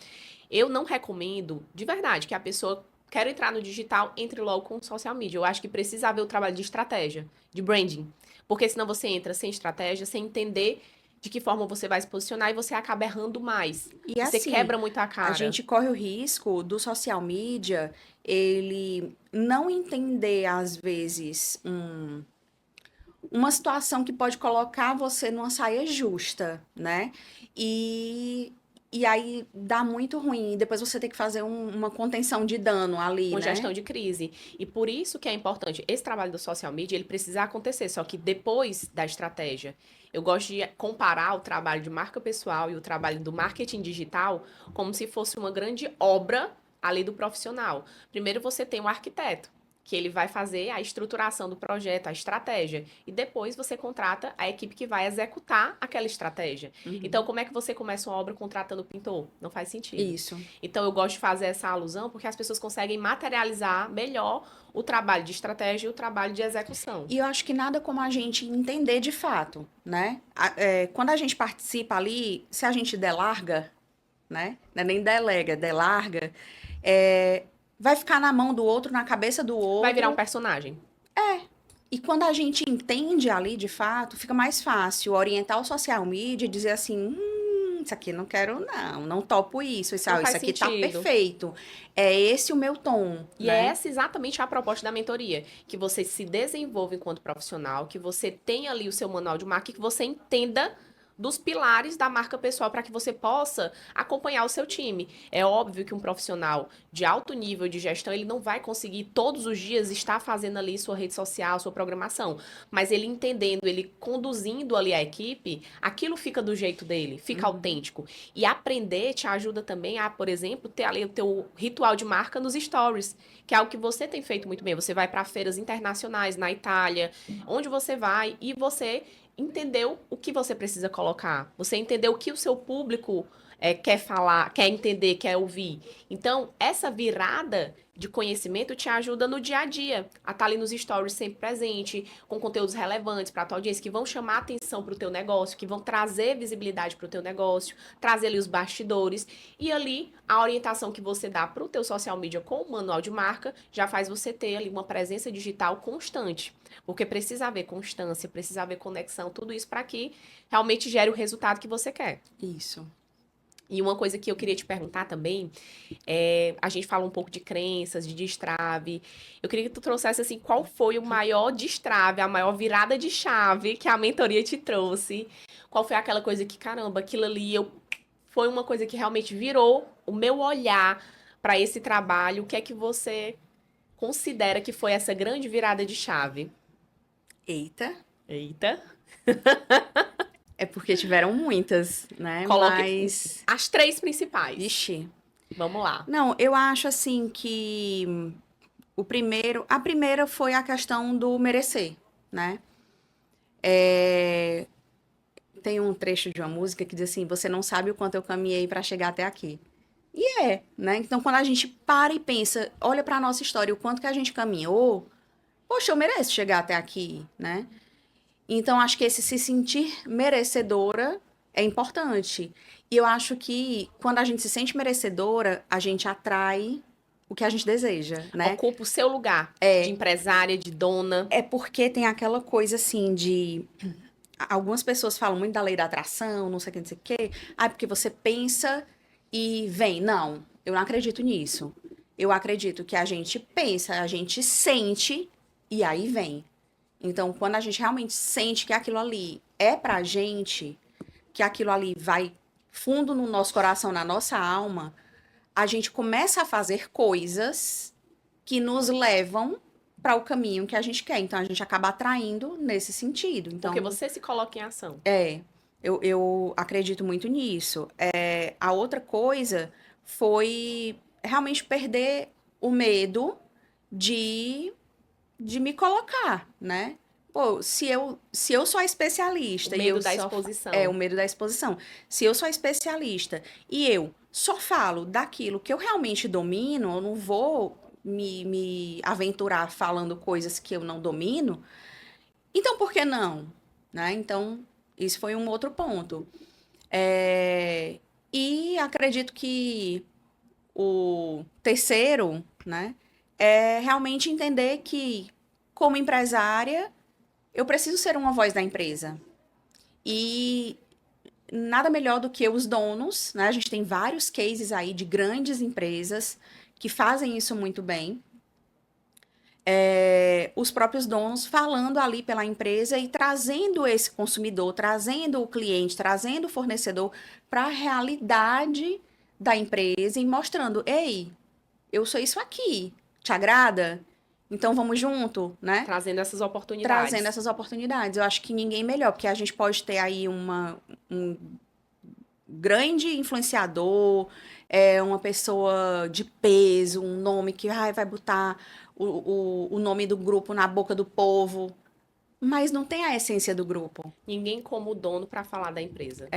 Eu não recomendo, de verdade, que a pessoa quer entrar no digital, entre logo com o social media. Eu acho que precisa haver o trabalho de estratégia, de branding. Porque senão você entra sem estratégia, sem entender de que forma você vai se posicionar e você acaba errando mais. E Você assim, quebra muito a a cara. gente corre o risco do social media ele não entender, às vezes, uma situação que pode colocar você numa saia justa, né? E aí dá muito ruim. Depois você tem que fazer uma contenção de dano ali, Uma né? gestão de crise. E por isso que é importante, esse trabalho do social media, ele precisa acontecer, só que depois da estratégia. Eu gosto de comparar o trabalho de marca pessoal e o trabalho do marketing digital como se fosse uma grande obra ali do profissional. Primeiro você tem o arquiteto, que ele vai fazer a estruturação do projeto, a estratégia, e depois você contrata a equipe que vai executar aquela estratégia. Então, Uhum. como é que você começa uma obra contratando pintor? Não faz sentido. Isso. Então, eu gosto de fazer essa alusão porque as pessoas conseguem materializar melhor o trabalho de estratégia e o trabalho de execução. E eu acho que nada como a gente entender de fato, né? Quando a gente participa ali, se a gente delarga, né? Não é nem delega, delarga, vai ficar na mão do outro, na cabeça do Vai virar um outro. personagem. E quando a gente entende ali de fato, fica mais fácil orientar o social media e dizer assim: isso aqui não quero, não topo isso, Não isso faz aqui tá sentido. perfeito. É esse o meu tom, E é né? essa exatamente a proposta da mentoria, que você se desenvolva enquanto profissional, que você tenha ali o seu manual de marca, que você entenda dos pilares da marca pessoal para que você possa acompanhar o seu time. É óbvio que um profissional de alto nível de gestão, ele não vai conseguir todos os dias estar fazendo ali sua rede social, sua programação, mas ele entendendo, ele conduzindo ali a equipe, aquilo fica do jeito dele, fica autêntico. E aprender te ajuda também a, por exemplo, ter ali o teu ritual de marca nos stories, que é algo que você tem feito muito bem. Você vai para feiras internacionais na Itália, onde você vai e você entendeu o que você precisa colocar. Você entendeu o que o seu público quer falar, quer entender, quer ouvir. Então, essa virada de conhecimento te ajuda no dia a dia, a estar ali nos stories sempre presente, com conteúdos relevantes para a tua audiência, que vão chamar atenção para o teu negócio, que vão trazer visibilidade para o teu negócio, trazer ali os bastidores. E ali, a orientação que você dá para o teu social media com o manual de marca, já faz você ter ali uma presença digital constante. Porque precisa haver constância, precisa haver conexão, tudo isso para que realmente gere o resultado que você quer. Isso. E uma coisa que eu queria te perguntar também, a gente fala um pouco de crenças, de destrave. Eu queria que tu trouxesse assim, qual foi o maior destrave, a maior virada de chave que a mentoria te trouxe? Qual foi aquela coisa que, caramba, aquilo ali foi uma coisa que realmente virou o meu olhar para esse trabalho? O que é que você considera que foi essa grande virada de chave? Eita. Eita. É porque tiveram muitas, né? Coloque Mas, as três principais. vixe. Vamos lá. Não, eu acho assim que a primeira foi a questão do merecer, né? Tem um trecho de uma música que diz assim: você não sabe o quanto eu caminhei para chegar até aqui. E né? Então, quando a gente para e pensa, olha para nossa história, o quanto que a gente caminhou, poxa, eu mereço chegar até aqui, né? Então, acho que esse se sentir merecedora é importante. E eu acho que quando a gente se sente merecedora, a gente atrai o que a gente deseja, né? Ocupa o seu lugar de empresária, de dona. É porque tem aquela coisa assim de. Algumas pessoas falam muito da lei da atração, não sei o que, não sei o quê. Ah, porque você pensa e vem. Não, eu não acredito nisso. Eu acredito que a gente pensa, a gente sente e aí vem. Então, quando a gente realmente sente que aquilo ali é pra gente, que aquilo ali vai fundo no nosso coração, na nossa alma, a gente começa a fazer coisas que nos levam para o caminho que a gente quer. Então, a gente acaba atraindo nesse sentido. Então, Porque você se coloca em ação. eu acredito muito nisso. A outra coisa foi realmente perder o medo de, de me colocar, né? Pô, se eu sou a especialista O e eu medo da só. exposição. É, o medo da exposição. Se eu sou a especialista e eu só falo daquilo que eu realmente domino, eu não vou me aventurar falando coisas que eu não domino, então por que não? Né? Então, isso foi um outro ponto. E acredito que o terceiro, né, é realmente entender que, como empresária, eu preciso ser uma voz da empresa. E nada melhor do que os donos, né? A gente tem vários cases aí de grandes empresas que fazem isso muito bem. Os próprios donos falando ali pela empresa e trazendo esse consumidor, trazendo o cliente, trazendo o fornecedor para a realidade da empresa e mostrando: ei, eu sou isso aqui, te agrada? Então vamos junto, né? Trazendo essas oportunidades. Trazendo essas oportunidades. Eu acho que ninguém melhor, porque a gente pode ter aí um grande influenciador, uma pessoa de peso, um nome que vai botar o nome do grupo na boca do povo, mas não tem a essência do grupo. Ninguém como o dono para falar da empresa.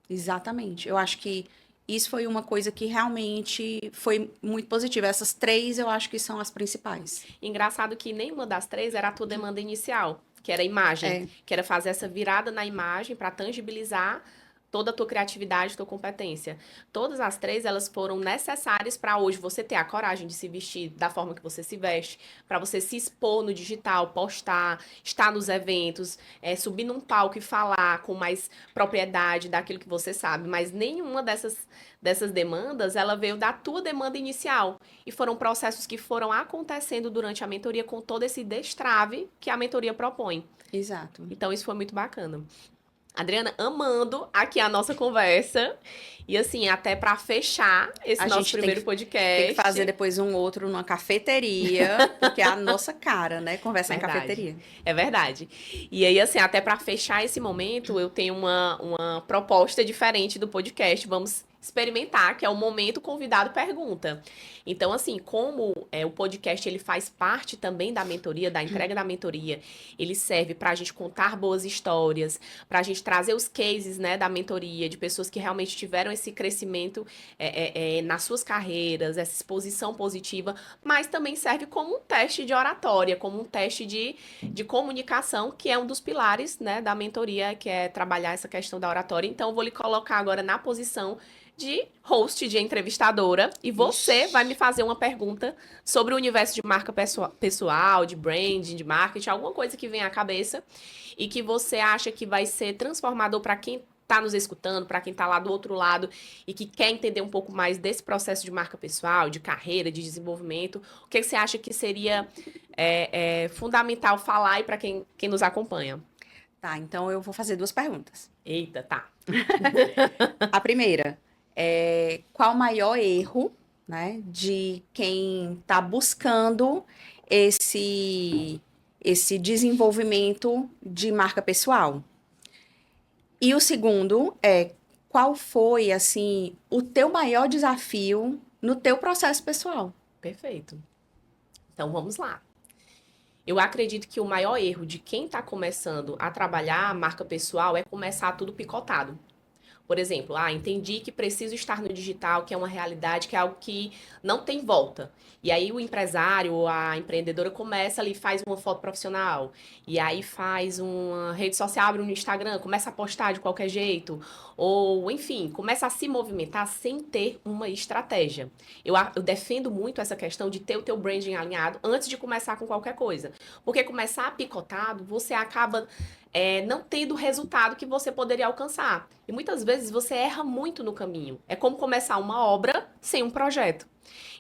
Exatamente. Eu acho que isso foi uma coisa que realmente foi muito positiva. Essas três eu acho que são as principais. Engraçado que nenhuma das três era a tua demanda inicial, que era a imagem, que era fazer essa virada na imagem para tangibilizar toda a tua criatividade, tua competência. Todas as três, elas foram necessárias para hoje você ter a coragem de se vestir da forma que você se veste, para você se expor no digital, postar, estar nos eventos, subir num palco e falar com mais propriedade daquilo que você sabe. Mas nenhuma dessas demandas, ela veio da tua demanda inicial. E foram processos que foram acontecendo durante a mentoria com todo esse destrave que a mentoria propõe. Exato. Então, isso foi muito bacana. Adriana, amando aqui a nossa conversa. E assim, até para fechar esse A nosso gente primeiro tem que fazer podcast. depois um outro numa cafeteria, porque é a nossa cara, né? Conversar em Verdade. cafeteria. É verdade. E aí, assim, até para fechar esse momento, eu tenho uma proposta diferente do podcast. Vamos experimentar, que é o momento convidado pergunta. Então, assim, como o podcast ele faz parte também da mentoria, da entrega da mentoria, ele serve para a gente contar boas histórias, para a gente trazer os cases, né, da mentoria, de pessoas que realmente tiveram esse crescimento nas suas carreiras, essa exposição positiva, mas também serve como um teste de oratória, como um teste de comunicação, que é um dos pilares, né, da mentoria, que é trabalhar essa questão da oratória. Então, eu vou lhe colocar agora na posição de host, de entrevistadora, e você vai me Ixi. fazer uma pergunta sobre o universo de marca pessoal, de branding, de marketing, alguma coisa que venha à cabeça e que você acha que vai ser transformador para quem está nos escutando, para quem está lá do outro lado e que quer entender um pouco mais desse processo de marca pessoal, de carreira, de desenvolvimento. O que você acha que seria fundamental falar aí para quem nos acompanha? Tá, então eu vou fazer duas perguntas. Eita, tá. A primeira é qual o maior erro, né, de quem está buscando esse esse desenvolvimento de marca pessoal? E o segundo é qual foi assim o teu maior desafio no teu processo pessoal? Perfeito. Então vamos lá. Eu acredito que o maior erro de quem está começando a trabalhar a marca pessoal é começar tudo picotado. Por exemplo, entendi que preciso estar no digital, que é uma realidade, que é algo que não tem volta. E aí o empresário ou a empreendedora começa ali, faz uma foto profissional, e aí faz uma rede social, abre um Instagram, começa a postar de qualquer jeito, ou enfim, começa a se movimentar sem ter uma estratégia. Eu defendo muito essa questão de ter o teu branding alinhado antes de começar com qualquer coisa. Porque começar picotado, você acaba não tendo o resultado que você poderia alcançar. E muitas vezes você erra muito no caminho. É como começar uma obra sem um projeto.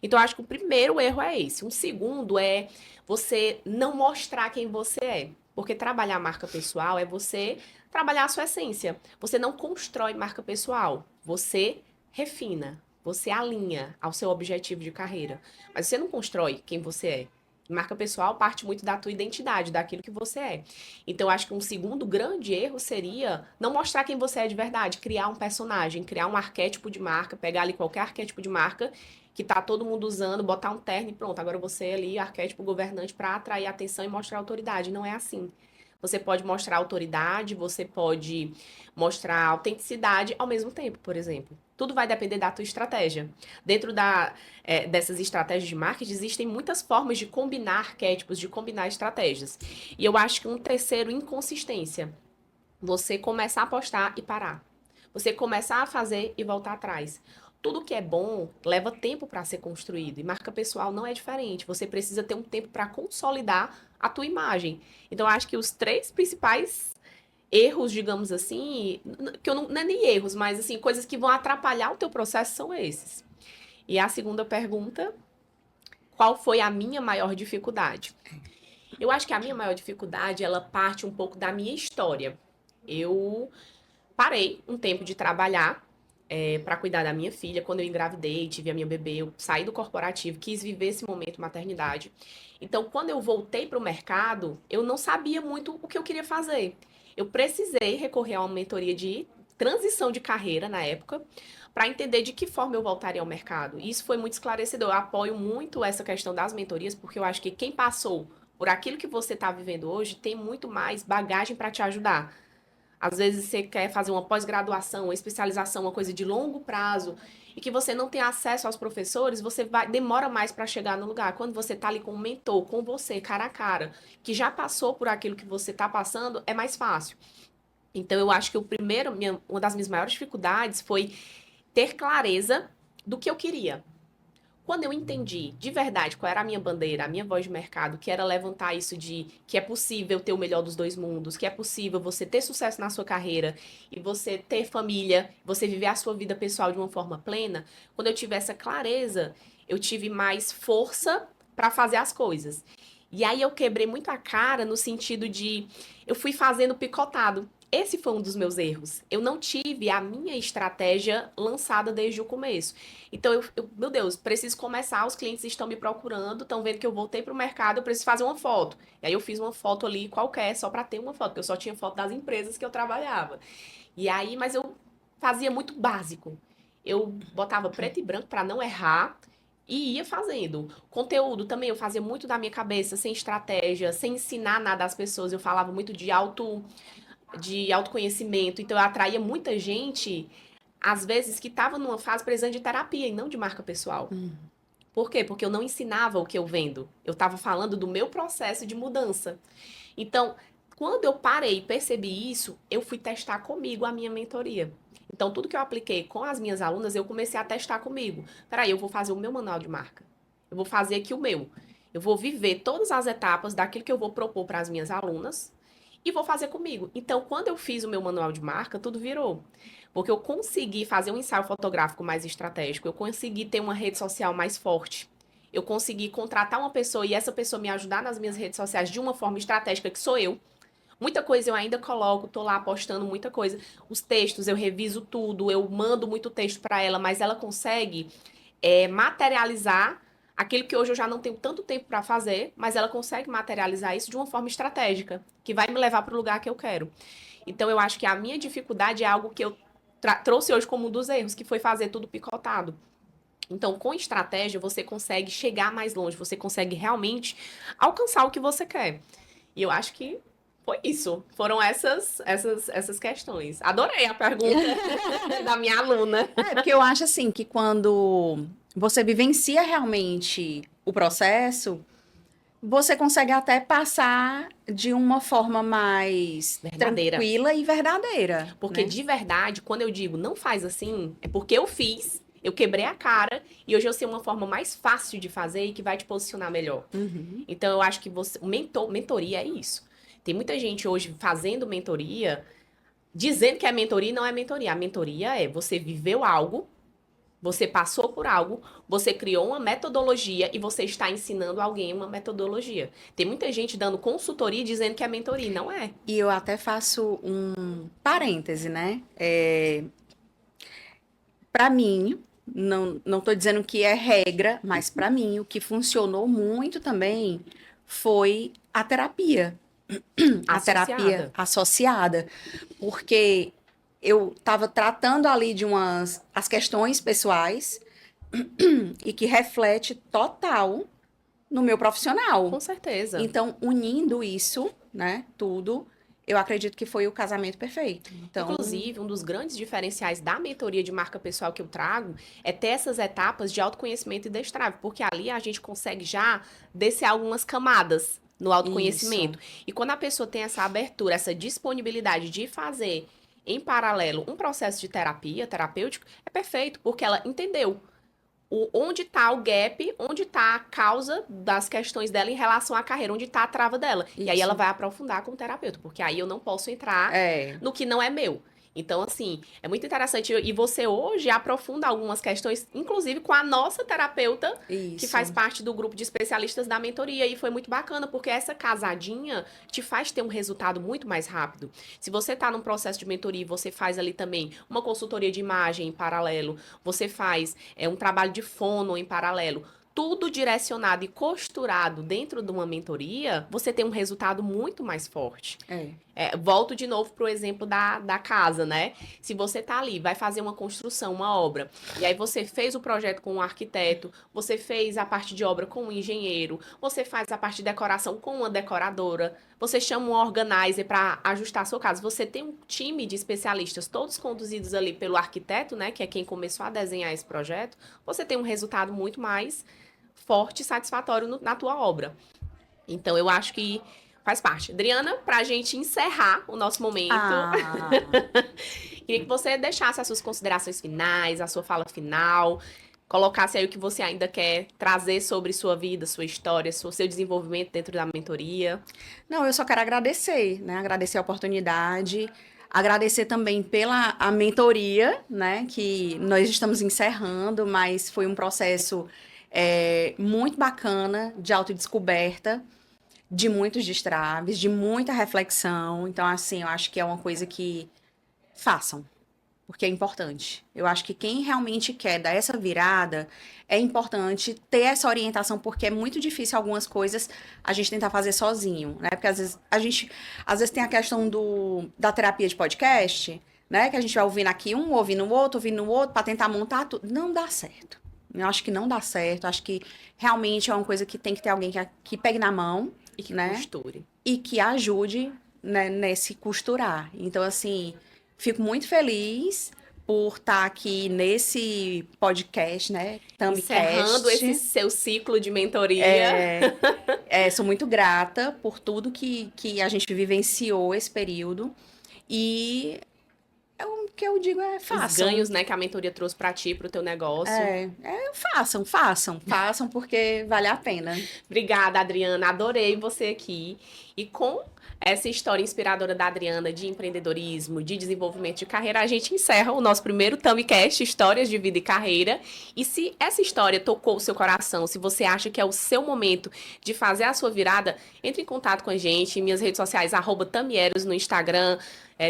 Então, eu acho que o primeiro erro é esse. Um segundo é você não mostrar quem você é. Porque trabalhar marca pessoal é você trabalhar a sua essência. Você não constrói marca pessoal. Você refina. Você alinha ao seu objetivo de carreira. Mas você não constrói quem você é. Marca pessoal parte muito da tua identidade, daquilo que você é. Então, eu acho que um segundo grande erro seria não mostrar quem você é de verdade, criar um personagem, criar um arquétipo de marca, pegar ali qualquer arquétipo de marca que tá todo mundo usando, botar um terno e pronto, agora você é ali arquétipo governante para atrair atenção e mostrar autoridade. Não é assim. Você pode mostrar autoridade, você pode mostrar autenticidade ao mesmo tempo, por exemplo. Tudo vai depender da tua estratégia. Dentro dessas estratégias de marketing, existem muitas formas de combinar arquétipos, de combinar estratégias. E eu acho que um terceiro, inconsistência. Você começar a postar e parar. Você começar a fazer e voltar atrás. Tudo que é bom leva tempo para ser construído e marca pessoal não é diferente. Você precisa ter um tempo para consolidar a tua imagem. Então, eu acho que os três principais erros, digamos assim, que eu não é nem erros, mas assim, coisas que vão atrapalhar o teu processo são esses. E a segunda pergunta, qual foi a minha maior dificuldade? Eu acho que a minha maior dificuldade, ela parte um pouco da minha história. Eu parei um tempo de trabalhar para cuidar da minha filha. Quando eu engravidei, tive a minha bebê, eu saí do corporativo, quis viver esse momento maternidade. Então, quando eu voltei para o mercado, eu não sabia muito o que eu queria fazer. Eu precisei recorrer a uma mentoria de transição de carreira na época, para entender de que forma eu voltaria ao mercado. E isso foi muito esclarecedor. Eu apoio muito essa questão das mentorias, porque eu acho que quem passou por aquilo que você está vivendo hoje tem muito mais bagagem para te ajudar. Às vezes você quer fazer uma pós-graduação, uma especialização, uma coisa de longo prazo, e que você não tem acesso aos professores, demora mais para chegar no lugar. Quando você está ali com um mentor, com você, cara a cara, que já passou por aquilo que você está passando, é mais fácil. Então, eu acho que uma das minhas maiores dificuldades foi ter clareza do que eu queria. Quando eu entendi de verdade qual era a minha bandeira, a minha voz de mercado, que era levantar isso de que é possível ter o melhor dos dois mundos, que é possível você ter sucesso na sua carreira e você ter família, você viver a sua vida pessoal de uma forma plena, quando eu tive essa clareza, eu tive mais força para fazer as coisas. E aí eu quebrei muito a cara no sentido de eu fui fazendo picotado. esse foi um dos meus erros. Eu não tive a minha estratégia lançada desde o começo. Então, meu Deus, preciso começar, os clientes estão me procurando, estão vendo que eu voltei para o mercado, eu preciso fazer uma foto. E aí eu fiz uma foto ali qualquer, só para ter uma foto, porque eu só tinha foto das empresas que eu trabalhava. E aí, mas eu fazia muito básico. Eu botava preto e branco para não errar e ia fazendo. Conteúdo também eu fazia muito da minha cabeça, sem estratégia, sem ensinar nada às pessoas. Eu falava muito de autoconhecimento. Então eu atraía muita gente, às vezes, que estava numa fase precisando de terapia e não de marca pessoal. Por quê? Porque eu não ensinava o que eu vendo. Eu estava falando do meu processo de mudança. Então, quando eu parei e percebi isso, eu fui testar comigo a minha mentoria. Então, tudo que eu apliquei com as minhas alunas, eu comecei a testar comigo. Peraí, eu vou fazer o meu manual de marca. Eu vou fazer aqui o meu. Eu vou viver todas as etapas daquilo que eu vou propor para as minhas alunas e vou fazer comigo. Então, quando eu fiz o meu manual de marca, tudo virou. Porque eu consegui fazer um ensaio fotográfico mais estratégico, eu consegui ter uma rede social mais forte. Eu consegui contratar uma pessoa e essa pessoa me ajudar nas minhas redes sociais de uma forma estratégica, que sou eu. Muita coisa eu ainda coloco, tô lá postando muita coisa. Os textos eu reviso tudo, eu mando muito texto para ela, mas ela consegue materializar aquilo que hoje eu já não tenho tanto tempo para fazer, mas ela consegue materializar isso de uma forma estratégica, que vai me levar para o lugar que eu quero. Então eu acho que a minha dificuldade é algo que eu trouxe hoje como um dos erros, que foi fazer tudo picotado. Então, com estratégia, você consegue chegar mais longe, você consegue realmente alcançar o que você quer. E eu acho que foi isso. Foram essas questões. Adorei a pergunta da minha aluna. Porque eu acho assim que quando você vivencia realmente o processo, você consegue até passar de uma forma mais Verdadeira. tranquila e verdadeira, Porque né? de verdade, quando eu digo não faz assim, é porque eu fiz, eu quebrei a cara e hoje eu sei uma forma mais fácil de fazer e que vai te posicionar melhor. Uhum. Então eu acho que mentoria é isso. Tem muita gente hoje fazendo mentoria, dizendo que é mentoria e não é mentoria. A mentoria é você viveu algo, você passou por algo, você criou uma metodologia e você está ensinando alguém uma metodologia. Tem muita gente dando consultoria dizendo que é mentoria, e não é. E eu até faço um parêntese, né? Para mim, não estou dizendo que é regra, mas para mim o que funcionou muito também foi a terapia. A terapia Associada. associada, porque eu estava tratando ali de as questões pessoais e que reflete total no meu profissional. Com certeza. Então, unindo isso, né, tudo, eu acredito que foi o casamento perfeito. Então, Inclusive, um dos grandes diferenciais da mentoria de marca pessoal que eu trago é ter essas etapas de autoconhecimento e destrave, porque ali a gente consegue já descer algumas camadas no isso. autoconhecimento. E quando a pessoa tem essa abertura, essa disponibilidade de fazer em paralelo um processo de terapia, terapêutico, é perfeito, porque ela entendeu onde está o gap, onde está a causa das questões dela em relação à carreira, onde está a trava dela. E aí ela Isso. vai aprofundar com o terapeuta, porque aí eu não posso entrar É, no que não é meu. Então, assim, é muito interessante. E você hoje aprofunda algumas questões, inclusive com a nossa terapeuta, que faz isso. parte do grupo de especialistas da mentoria. E foi muito bacana, porque essa casadinha te faz ter um resultado muito mais rápido. Se você está num processo de mentoria e você faz ali também uma consultoria de imagem em paralelo, você faz um trabalho de fono em paralelo, tudo direcionado e costurado dentro de uma mentoria, você tem um resultado muito mais forte. É. Volto de novo pro exemplo da casa, né? Se você tá ali, vai fazer uma construção, uma obra, e aí você fez o projeto com um arquiteto, você fez a parte de obra com um engenheiro, você faz a parte de decoração com uma decoradora, você chama um organizer para ajustar a sua casa. Você tem um time de especialistas, todos conduzidos ali pelo arquiteto, né? Que é quem começou a desenhar esse projeto. Você tem um resultado muito mais forte e satisfatório na tua obra. Então, eu acho que faz parte. Adriana, para a gente encerrar o nosso momento, Ah, queria que você deixasse as suas considerações finais, a sua fala final, colocasse aí o que você ainda quer trazer sobre sua vida, sua história, seu desenvolvimento dentro da mentoria. não, eu só quero agradecer, né? Agradecer a oportunidade, agradecer também pela a mentoria, né? Que nós estamos encerrando, mas foi um processo muito bacana de autodescoberta, de muitos destraves, de muita reflexão. Então, assim, eu acho que é uma coisa que façam, porque é importante. Eu acho que quem realmente quer dar essa virada, é importante ter essa orientação, porque é muito difícil algumas coisas a gente tentar fazer sozinho, né? Porque às vezes tem a questão da terapia de podcast, né? Que a gente vai ouvindo aqui um, ouvindo o outro, para tentar montar tudo. Não dá certo. Eu acho que não dá certo. Acho que realmente é uma coisa que tem que ter alguém que pegue na mão, E que né? costure. E que ajude, né, nesse costurar. Então, assim, fico muito feliz por estar aqui nesse podcast, né? Encerrando esse Thumbcast. seu ciclo de mentoria. Sou muito grata por tudo que a gente vivenciou esse período. E o que eu digo é Os façam. ganhos, né, que a mentoria trouxe para ti, para o teu negócio. Façam, porque vale a pena. Obrigada, Adriana. Adorei você aqui. E com essa história inspiradora da Adriana de empreendedorismo, de desenvolvimento de carreira, a gente encerra o nosso primeiro Thumbcast, Histórias de Vida e Carreira. E se essa história tocou o seu coração, se você acha que é o seu momento de fazer a sua virada, entre em contato com a gente em minhas redes sociais, @Tamieros no Instagram.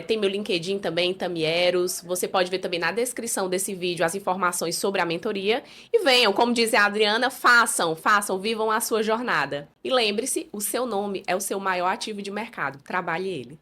Tem meu LinkedIn também, Tamieros. Você pode ver também na descrição desse vídeo as informações sobre a mentoria. E venham, como diz a Adriana, façam, vivam a sua jornada. E lembre-se, o seu nome é o seu maior ativo de mercado. Trabalhe ele.